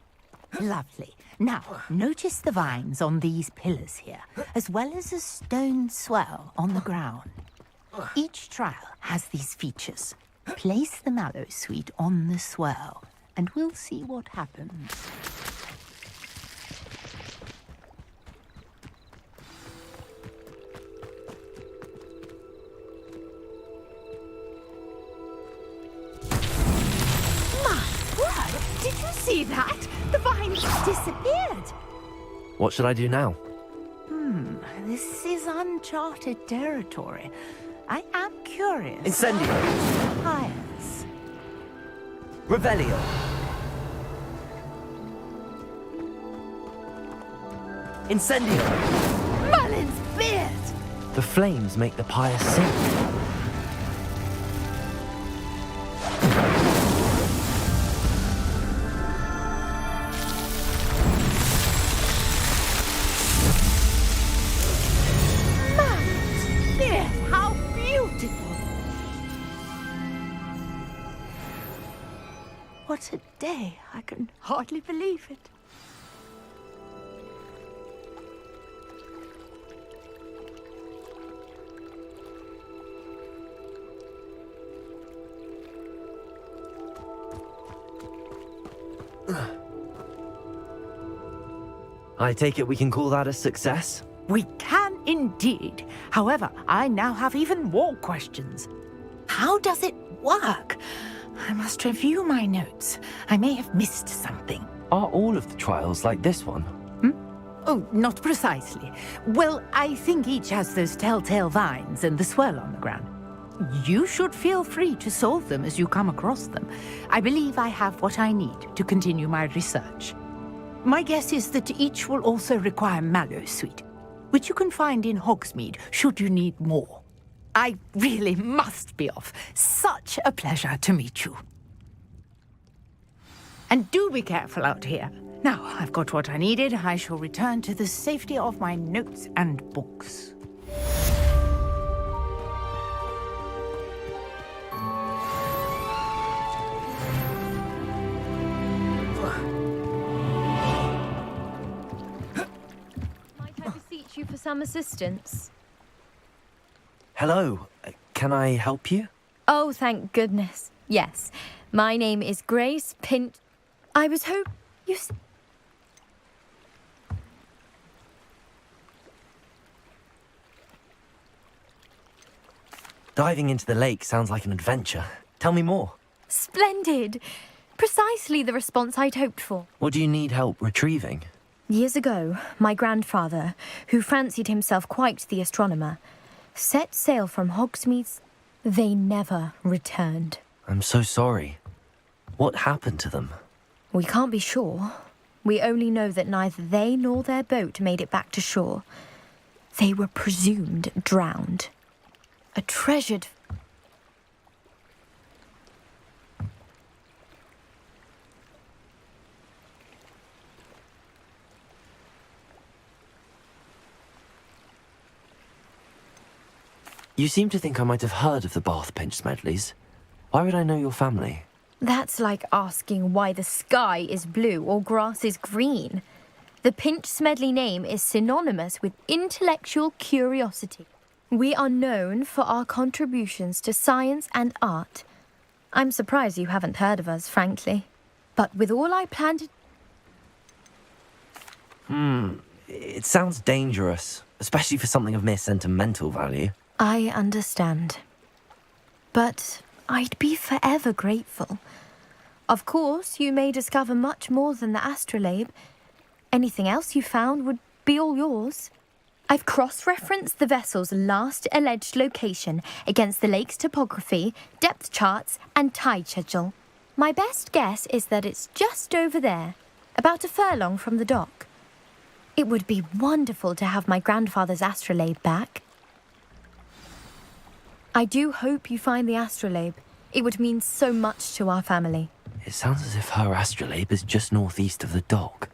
Speaker 14: Lovely. Now, notice the vines on these pillars here, as well as a stone swell on the ground. Each trial has these features. Place the Mallowsweet on the swell, and we'll see what happens. Did you see that? The vines disappeared.
Speaker 3: What should I do now?
Speaker 14: This is uncharted territory. I am curious.
Speaker 3: Incendio.
Speaker 14: Pious.
Speaker 3: Revelio. Incendio.
Speaker 14: Merlin's beard!
Speaker 3: The flames make the pyre sink.
Speaker 14: What a day. I can hardly believe it.
Speaker 3: I take it we can call that a success?
Speaker 14: We can indeed. However, I now have even more questions. How does it work? I must review my notes. I may have missed something.
Speaker 3: Are all of the trials like this one?
Speaker 14: Oh, not precisely. Well, I think each has those telltale vines and the swirl on the ground. You should feel free to solve them as you come across them. I believe I have what I need to continue my research. My guess is that each will also require Mallowsweet. which you can find in Hogsmeade should you need more. I really must be off. Such a pleasure to meet you. And do be careful out here. Now, I've got what I needed. I shall return to the safety of my notes and books.
Speaker 2: Might I beseech you for some assistance?
Speaker 3: Hello, can I help you?
Speaker 2: Oh, thank goodness. Yes, my name is Grace Pinch. I was you.
Speaker 3: Diving into the lake sounds like an adventure. Tell me more.
Speaker 2: Splendid. Precisely the response I'd hoped for.
Speaker 3: What do you need help retrieving?
Speaker 2: Years ago, my grandfather, who fancied himself quite the astronomer, set sail from Hogsmeade. They never returned.
Speaker 3: I'm so sorry. What happened to them?
Speaker 2: We can't be sure. We only know that neither they nor their boat made it back to shore. They were presumed drowned. A treasured...
Speaker 3: You seem to think I might have heard of the Bath Pinch Smedleys. Why would I know your family?
Speaker 2: That's like asking why the sky is blue or grass is green. The Pinch Smedley name is synonymous with intellectual curiosity. We are known for our contributions to science and art. I'm surprised you haven't heard of us, frankly. But with all I plan to...
Speaker 3: It sounds dangerous, especially for something of mere sentimental value.
Speaker 2: I understand. But I'd be forever grateful. Of course, you may discover much more than the astrolabe. Anything else you found would be all yours. I've cross-referenced the vessel's last alleged location against the lake's topography, depth charts, and tide schedule. My best guess is that it's just over there, about a furlong from the dock. It would be wonderful to have my grandfather's astrolabe back. I do hope you find the astrolabe. It would mean so much to our family.
Speaker 3: It sounds as if her astrolabe is just northeast of the dock.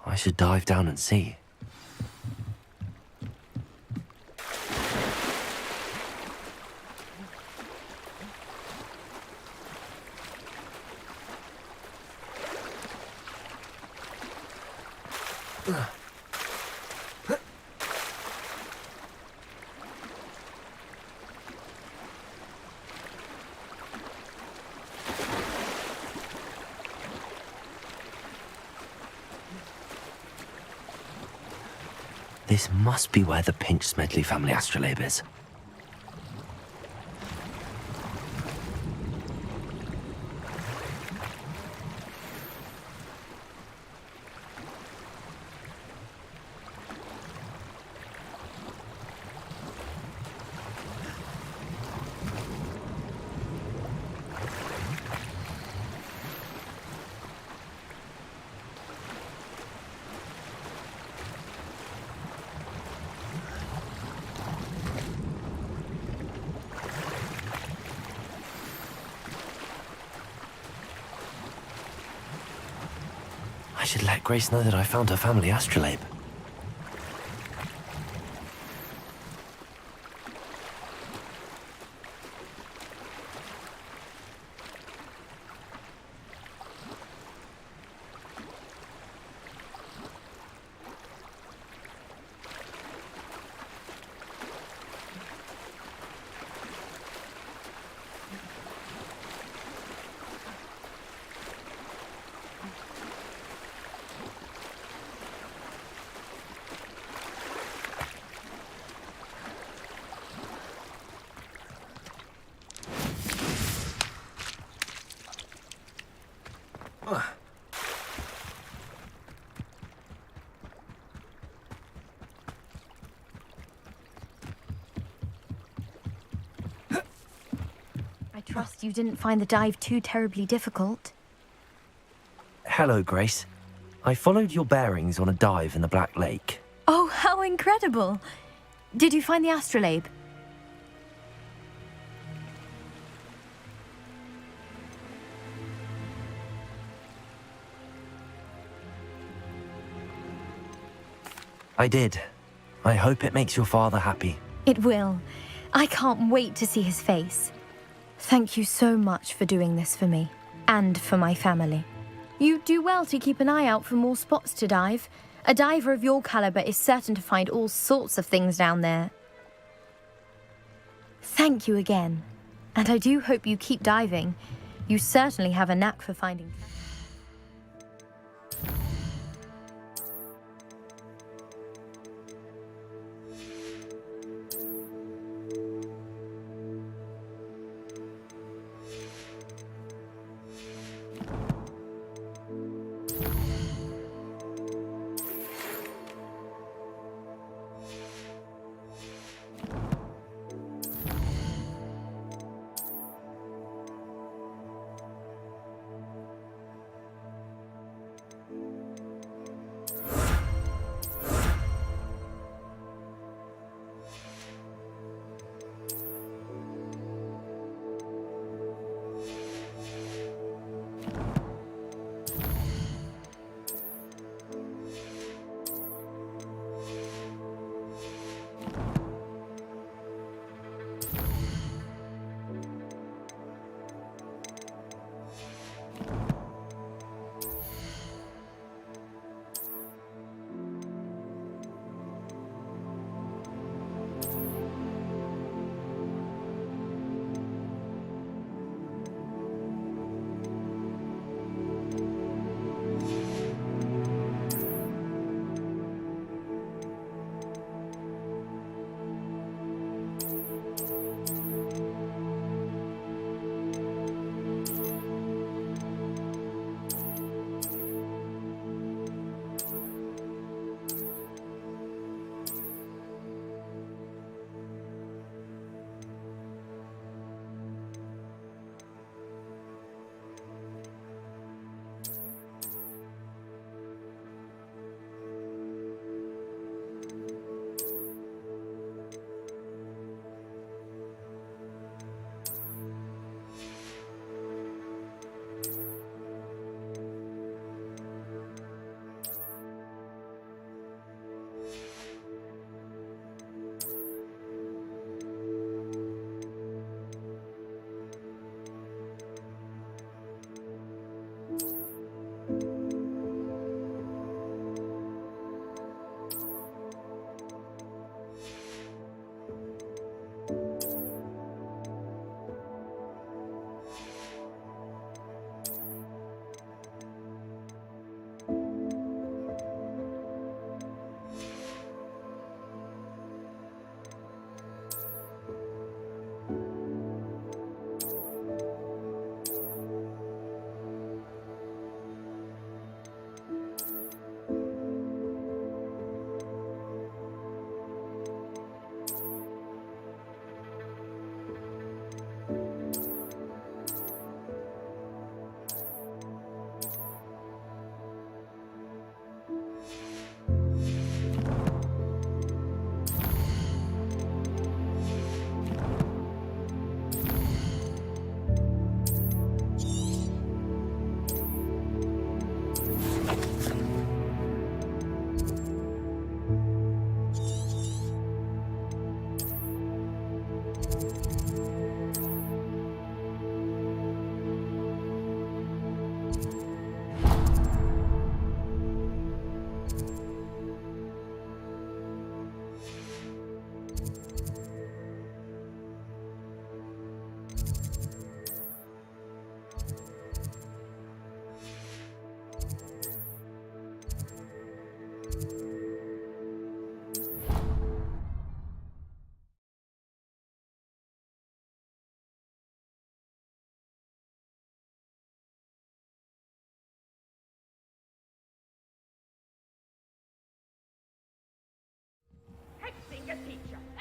Speaker 3: I should dive down and see. This must be where the Pinch Smedley family astrolabe is. I should let Grace know that I found her family astrolabe.
Speaker 2: I trust you didn't find the dive too terribly difficult.
Speaker 3: Hello, Grace. I followed your bearings on a dive in the Black Lake.
Speaker 2: Oh, how incredible! Did you find the astrolabe?
Speaker 3: I did. I hope it makes your father happy.
Speaker 2: It will. I can't wait to see his face. Thank you so much for doing this for me, and for my family. You do well to keep an eye out for more spots to dive. A diver of your caliber is certain to find all sorts of things down there. Thank you again. And I do hope you keep diving. You certainly have a knack for finding...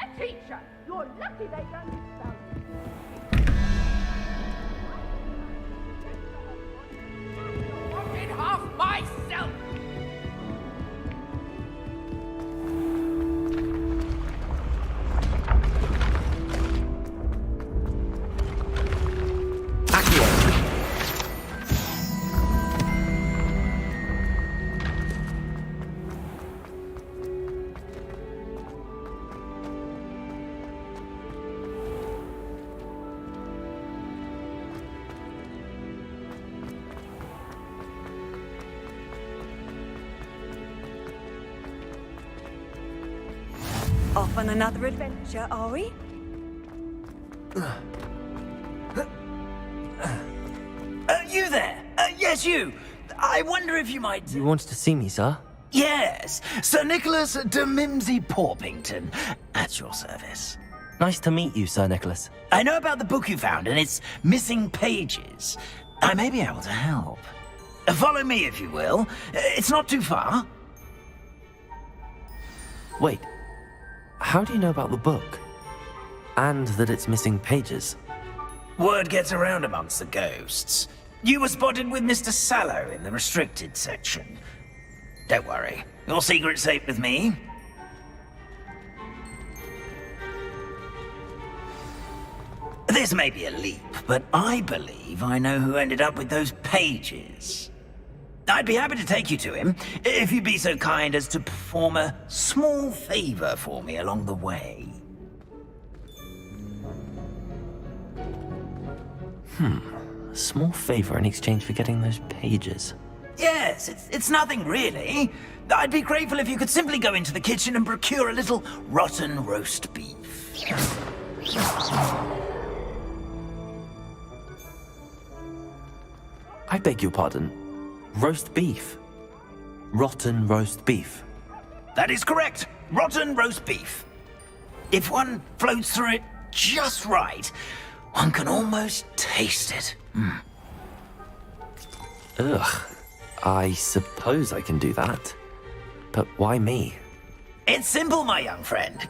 Speaker 19: A teacher! You're lucky they don't spell. I wanted half myself!
Speaker 12: Off on another adventure, are we?
Speaker 16: You there? Yes, you. I wonder if you might...
Speaker 3: You wanted to see me, sir?
Speaker 16: Yes, Sir Nicholas de Mimsy Porpington, at your service.
Speaker 3: Nice to meet you, Sir Nicholas.
Speaker 16: I know about the book you found and its missing pages. I may be able to help. Follow me, if you will. It's not too far.
Speaker 3: Wait, how do you know about the book? And that it's missing pages?
Speaker 16: Word gets around amongst the ghosts. You were spotted with Mr. Sallow in the restricted section. Don't worry, your secret's safe with me. This may be a leap, but I believe I know who ended up with those pages. I'd be happy to take you to him, if you'd be so kind as to perform a small favor for me along the way.
Speaker 3: A small favor in exchange for getting those pages.
Speaker 16: Yes, it's nothing really. I'd be grateful if you could simply go into the kitchen and procure a little rotten roast beef.
Speaker 3: I beg your pardon. Roast beef? Rotten roast beef?
Speaker 16: That is correct. Rotten roast beef. If one floats through it just right, one can almost taste it.
Speaker 3: Ugh. I suppose I can do that. But why me?
Speaker 16: It's simple, my young friend.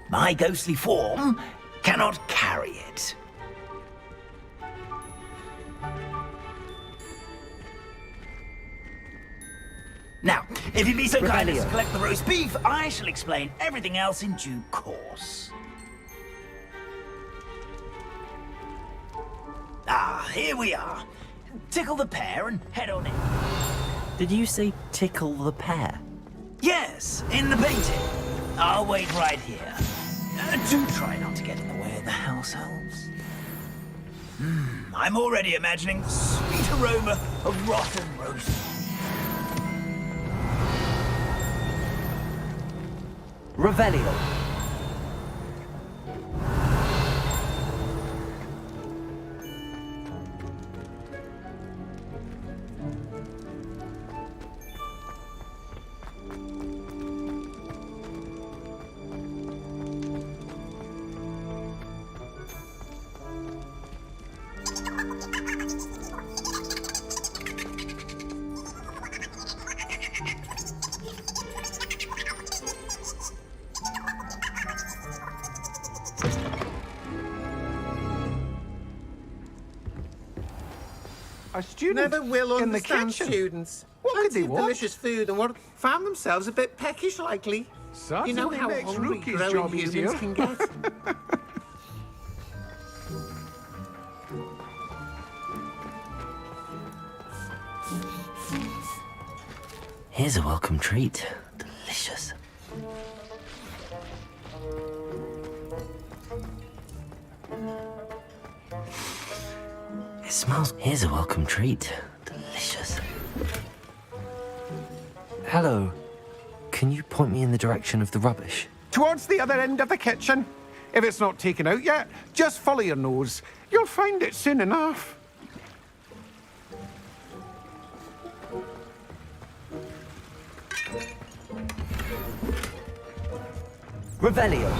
Speaker 16: My ghostly form cannot carry it. Now, if you'd be so kind as to collect the roast beef, I shall explain everything else in due course. Ah, here we are. Tickle the pear and head on in.
Speaker 3: Did you say tickle the pear?
Speaker 16: Yes, in the painting. I'll wait right here. Do try not to get in the way of the house elves. I'm already imagining the sweet aroma of rotten roast.
Speaker 3: Revelio.
Speaker 20: A student
Speaker 21: never will
Speaker 20: in the
Speaker 21: understand
Speaker 20: kitchen.
Speaker 21: students.
Speaker 20: What could
Speaker 21: Plenty
Speaker 20: they
Speaker 21: of
Speaker 20: want?
Speaker 21: delicious food and what found themselves a bit peckish likely.
Speaker 20: Certainly
Speaker 21: you know how
Speaker 20: makes
Speaker 21: hungry
Speaker 20: Rookie's
Speaker 21: growing
Speaker 20: job
Speaker 21: humans
Speaker 20: easier.
Speaker 21: can get.
Speaker 3: Here's a welcome treat. Delicious. It smells... Here's a welcome treat. Delicious. Hello. Can you point me in the direction of the rubbish?
Speaker 20: Towards the other end of the kitchen. If it's not taken out yet, just follow your nose. You'll find it soon enough.
Speaker 3: Revelio.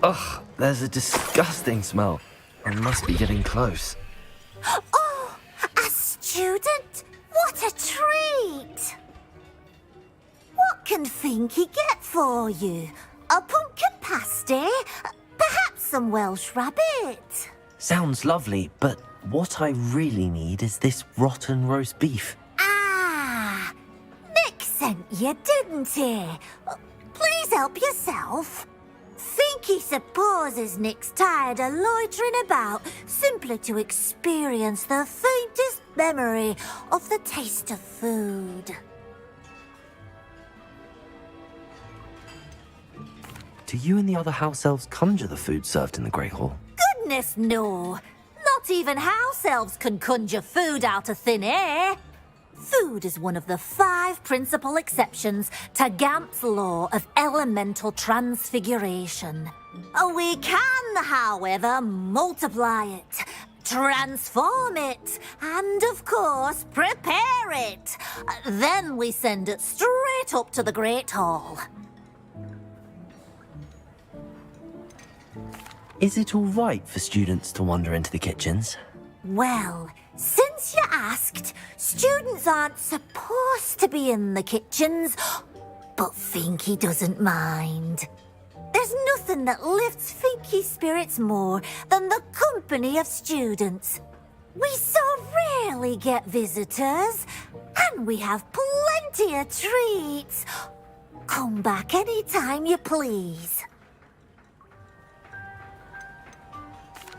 Speaker 3: Ugh, there's a disgusting smell. I must be getting close.
Speaker 22: Oh, a student? What a treat! What can Finky get for you? A pumpkin pasty? Perhaps some Welsh rabbit?
Speaker 3: Sounds lovely, but what I really need is this rotten roast beef.
Speaker 22: Ah, Nick sent you, didn't he? Please help yourself. Finky supposes Nick's tired of loitering about simply to experience the faintest memory of the taste of food.
Speaker 3: Do you and the other house elves conjure the food served in the Great Hall?
Speaker 22: Goodness, no. Not even house elves can conjure food out of thin air. Food is one of the 5 principal exceptions to Gamp's law of elemental transfiguration. We can, however, multiply it, transform it, and of course, prepare it. Then we send it straight up to the Great Hall.
Speaker 3: Is it all right for students to wander into the kitchens?
Speaker 22: Well, since you asked, students aren't supposed to be in the kitchens, but Finky doesn't mind. There's nothing that lifts Finky's spirits more than the company of students. We so rarely get visitors, and we have plenty of treats. Come back any time you please.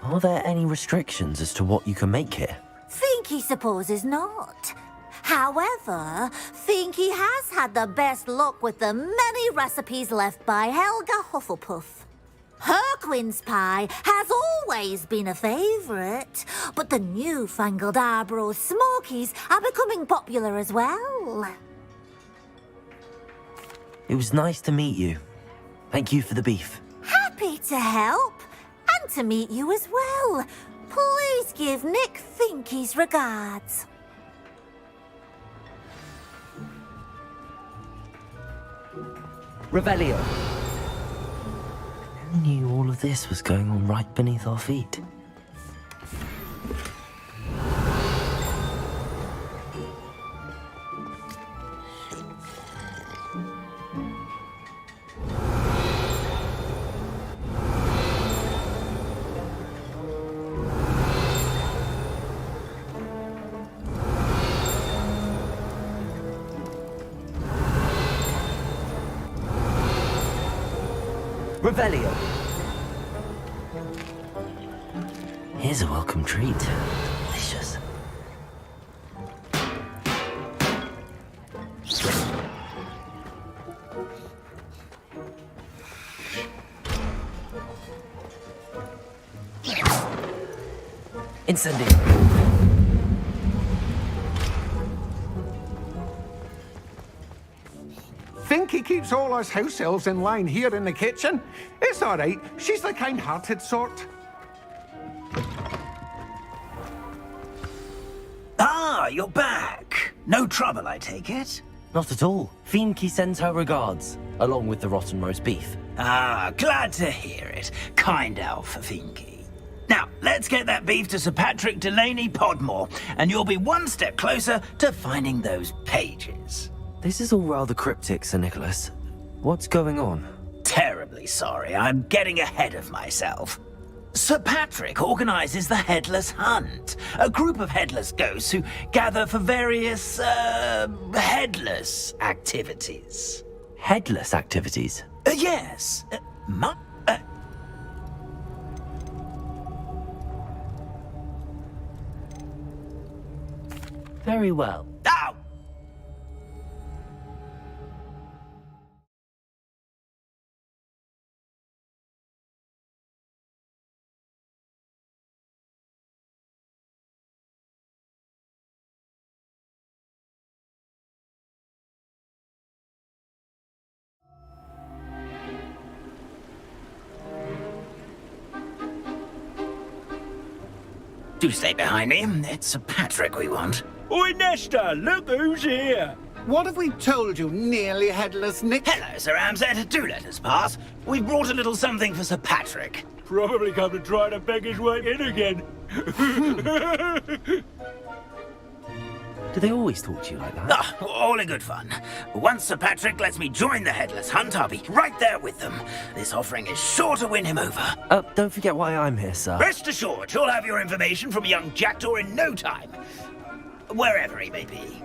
Speaker 3: Are there any restrictions as to what you can make here?
Speaker 22: Finky supposes not. However, Finky has had the best luck with the many recipes left by Helga Hufflepuff. Her quince pie has always been a favourite, but the newfangled Arborough Smokies are becoming popular as well.
Speaker 3: It was nice to meet you. Thank you for the beef.
Speaker 22: Happy to help, and to meet you as well. Please give Nick Finky's regards.
Speaker 3: Revelio. Who knew all of this was going on right beneath our feet? Revelio. Here's a welcome treat. Delicious. Incendio.
Speaker 20: Finky keeps all us house elves in line here in the kitchen. It's all right. She's the kind-hearted sort.
Speaker 16: Ah, you're back. No trouble, I take it?
Speaker 3: Not at all. Finky sends her regards, along with the rotten roast beef.
Speaker 16: Ah, glad to hear it. Kind elf, Finky. Now, let's get that beef to Sir Patrick Delaney Podmore, and you'll be one step closer to finding those pages.
Speaker 3: This is all rather cryptic, Sir Nicholas. What's going on?
Speaker 16: Terribly sorry, I'm getting ahead of myself. Sir Patrick organises the Headless Hunt, a group of headless ghosts who gather for various, headless activities.
Speaker 3: Headless activities?
Speaker 16: Yes.
Speaker 3: Very well.
Speaker 16: Ow! Do stay behind me. It's Sir Patrick we want.
Speaker 15: Oi, Nesta, look who's here.
Speaker 21: What have we told you, nearly headless Nick?
Speaker 16: Hello, Sir Ramsed. Do let us pass. We've brought a little something for Sir Patrick.
Speaker 15: Probably come to try to beg his way in again.
Speaker 3: Do they always talk to you like that?
Speaker 16: Ah, all in good fun. Once Sir Patrick lets me join the Headless Hunt, I'll be right there with them. This offering is sure to win him over.
Speaker 3: Don't forget why I'm here, sir.
Speaker 16: Rest assured, you'll have your information from a young jackdaw in no time. Wherever he may be.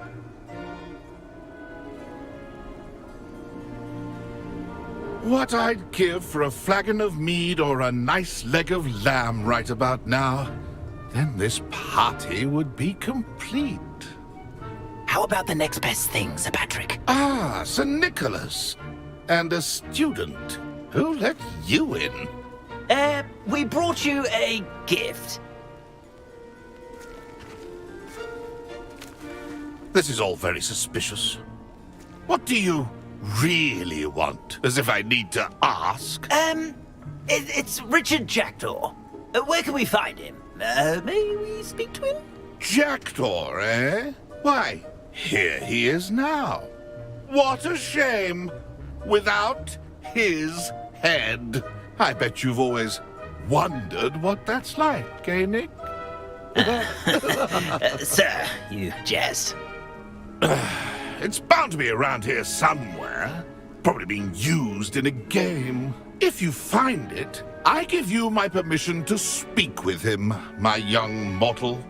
Speaker 4: What I'd give for a flagon of mead or a nice leg of lamb right about now. Then this party would be complete.
Speaker 16: How about the next best thing, Sir Patrick?
Speaker 4: Ah, Sir Nicholas. And a student. Who let you in?
Speaker 16: We brought you a gift.
Speaker 4: This is all very suspicious. What do you really want? As if I need to ask.
Speaker 16: It's Richard Jackdaw. Where can we find him? May we speak to him?
Speaker 4: Jackdaw, eh? Why, here he is now. What a shame. Without his head. I bet you've always wondered what that's like, eh, Nick?
Speaker 16: Sir, you jest.
Speaker 4: It's bound to be around here somewhere. Probably being used in a game. If you find it, I give you my permission to speak with him, my young mortal.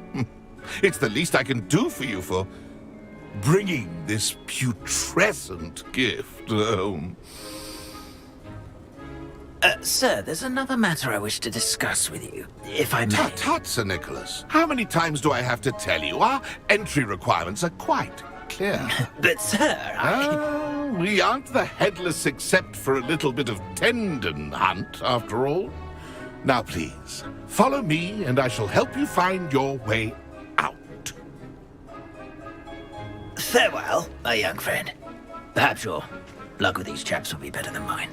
Speaker 4: It's the least I can do for you for bringing this putrescent gift home.
Speaker 16: Sir, there's another matter I wish to discuss with you, if I may.
Speaker 4: Tut, tut, Sir Nicholas. How many times do I have to tell you? Our entry requirements are quite clear.
Speaker 16: But, sir,
Speaker 4: we aren't the headless except for a little bit of tendon hunt, after all. Now, please, follow me, and I shall help you find your way out.
Speaker 16: Farewell, my young friend. Perhaps your luck with these chaps will be better than mine.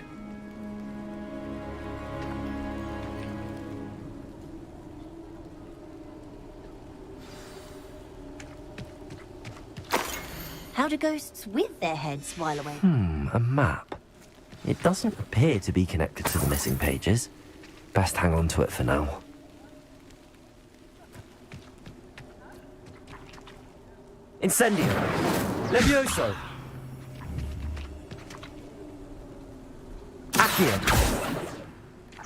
Speaker 6: How do ghosts with their heads while away?
Speaker 3: A map. It doesn't appear to be connected to the missing pages. Best hang on to it for now. Incendio! Levioso! Accio!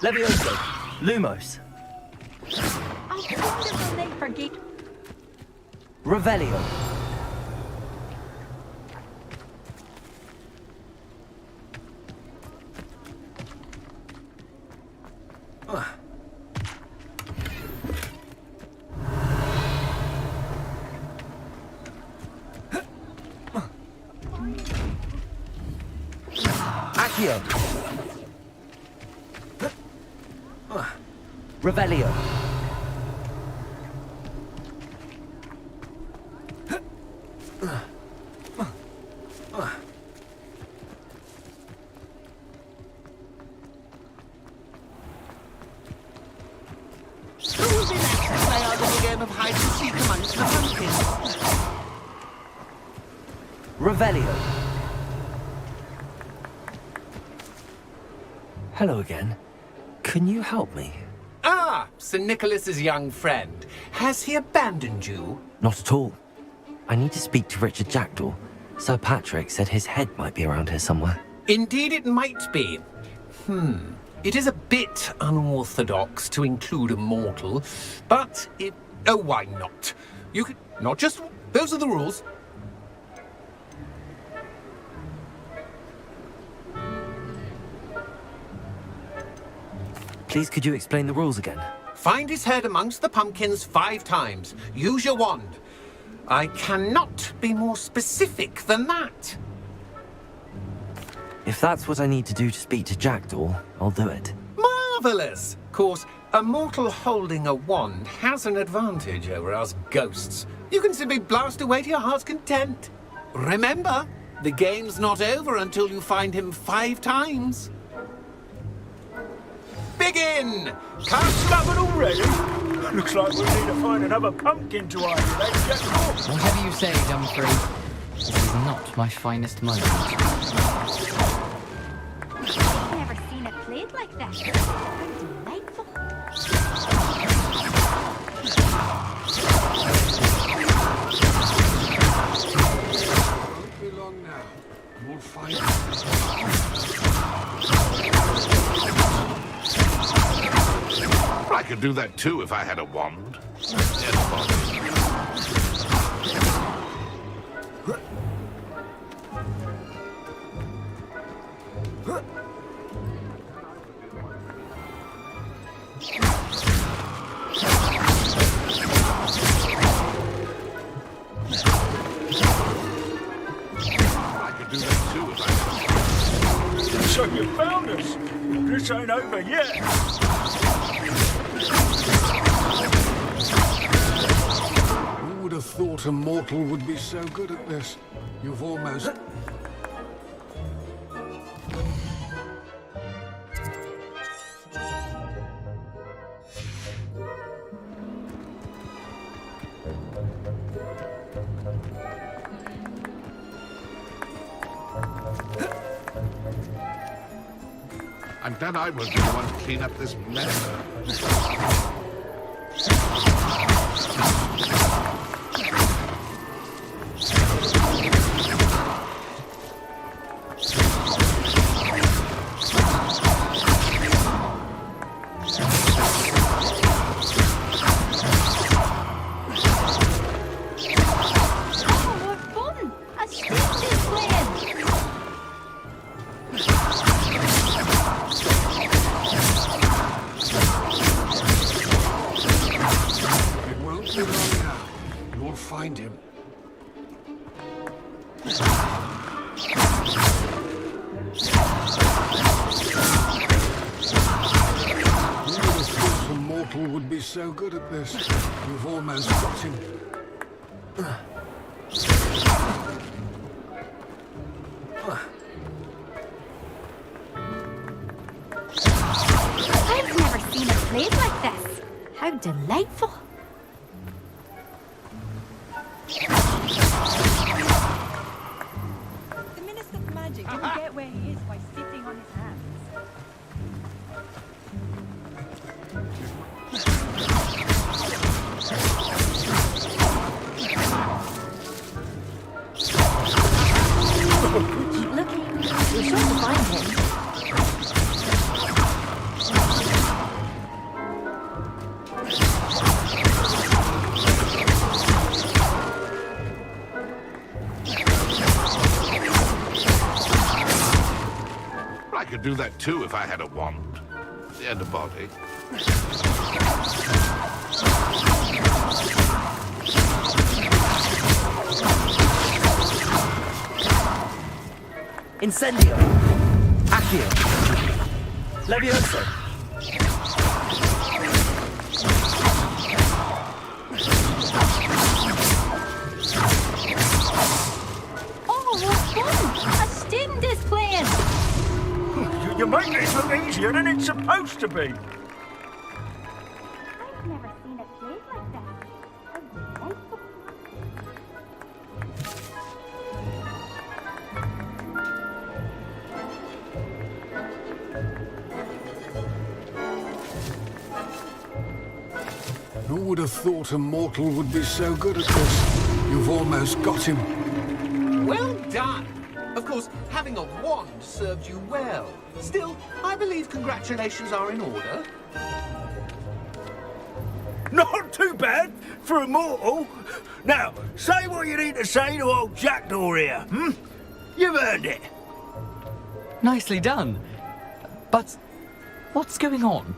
Speaker 3: Levioso! Lumos!
Speaker 6: I wonder will they forget?
Speaker 3: Revelio! Accio! Revelio! Revelio. Hello again. Can you help me?
Speaker 20: Ah, Sir Nicholas's young friend. Has he abandoned you?
Speaker 3: Not at all. I need to speak to Richard Jackdaw. Sir Patrick said his head might be around here somewhere.
Speaker 20: Indeed it might be. It is a bit unorthodox to include a mortal, but it... Oh, why not? You could... Not just... Those are the rules.
Speaker 3: Please, could you explain the rules again?
Speaker 20: Find his head amongst the pumpkins 5 times. Use your wand. I cannot be more specific than that.
Speaker 3: If that's what I need to do to speak to Jackdaw, I'll do it.
Speaker 20: Marvellous! Of course, a mortal holding a wand has an advantage over us ghosts. You can simply blast away to your heart's content. Remember, the game's not over until you find him 5 times. Begin!
Speaker 7: Can't love it already? Looks like we need to find another pumpkin to isolate.
Speaker 10: Whatever you say, Dumfrey. This is not my finest moment.
Speaker 6: I've never seen it played like that. Delightful.
Speaker 4: Won't be long now. We'll find I could do that too if I had a wand.
Speaker 7: So you found us. This ain't over yet.
Speaker 4: Who would have
Speaker 21: thought a mortal would be so good at this. You've almost...
Speaker 4: I'm glad I won't be the one to clean up this mess.
Speaker 21: So good at this. You've almost got him.
Speaker 6: I've never seen a blade like this. How delightful.
Speaker 17: The Minister of Magic didn't get where he is by sitting on his hands.
Speaker 2: Keep looking. We're sure to find him.
Speaker 4: I could do that too if I had a wand and a body.
Speaker 3: Incendio! Accio! Levioso!
Speaker 6: Oh, what fun! A student is playing!
Speaker 7: You make this look easier than it's supposed to be.
Speaker 6: I've never seen a blade like that. How delightful.
Speaker 21: Who would have thought a mortal would be so good at this? You've almost got him.
Speaker 20: Well done! Of course, having a wand served you well. Still, I believe congratulations are in order.
Speaker 7: Not too bad for a mortal. Now, say what you need to say to old Jackdaw here, hmm? You've earned it.
Speaker 10: Nicely done. But what's going on?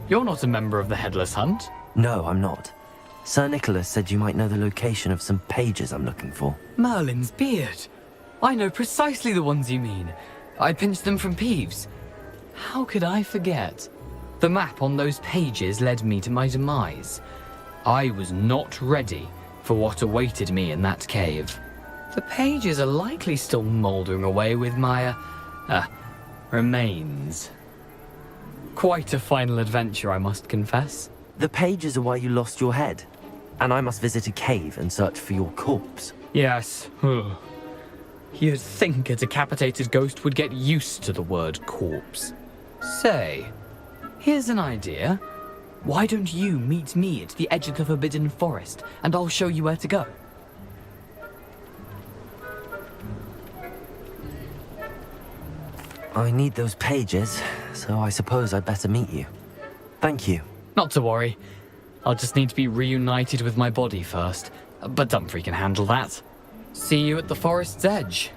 Speaker 10: You're not a member of the Headless Hunt.
Speaker 3: No, I'm not. Sir Nicholas said you might know the location of some pages I'm looking for.
Speaker 10: Merlin's beard. I know precisely the ones you mean. I pinched them from Peeves. How could I forget? The map on those pages led me to my demise. I was not ready for what awaited me in that cave. The pages are likely still mouldering away with my, remains. Quite a final adventure, I must confess.
Speaker 3: The pages are why you lost your head, and I must visit a cave and search for your corpse.
Speaker 10: Yes. You'd think a decapitated ghost would get used to the word corpse. Say, here's an idea. Why don't you meet me at the edge of the Forbidden Forest, and I'll show you where to go?
Speaker 3: I need those pages, so I suppose I'd better meet you. Thank you.
Speaker 10: Not to worry. I'll just need to be reunited with my body first. But Dumfries can handle that. See you at the forest's edge.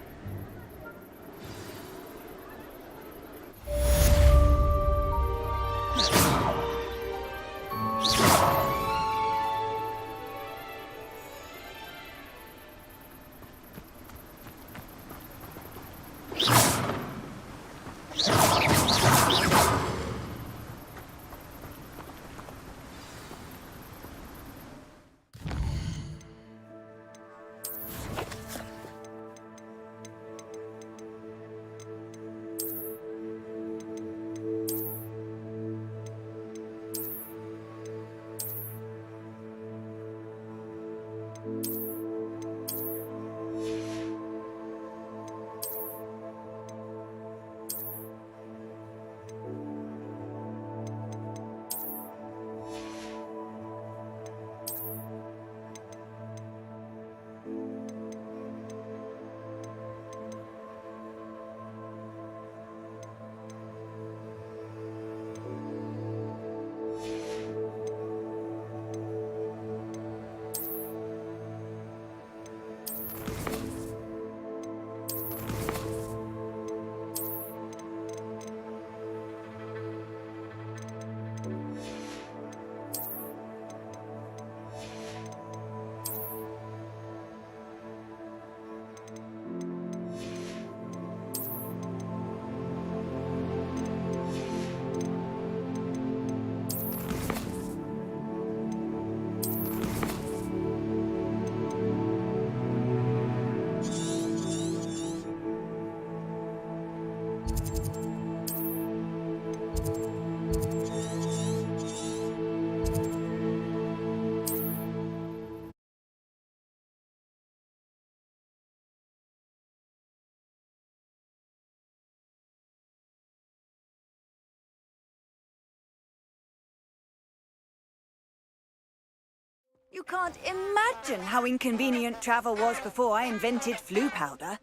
Speaker 17: You can't imagine how inconvenient travel was before I invented flu powder.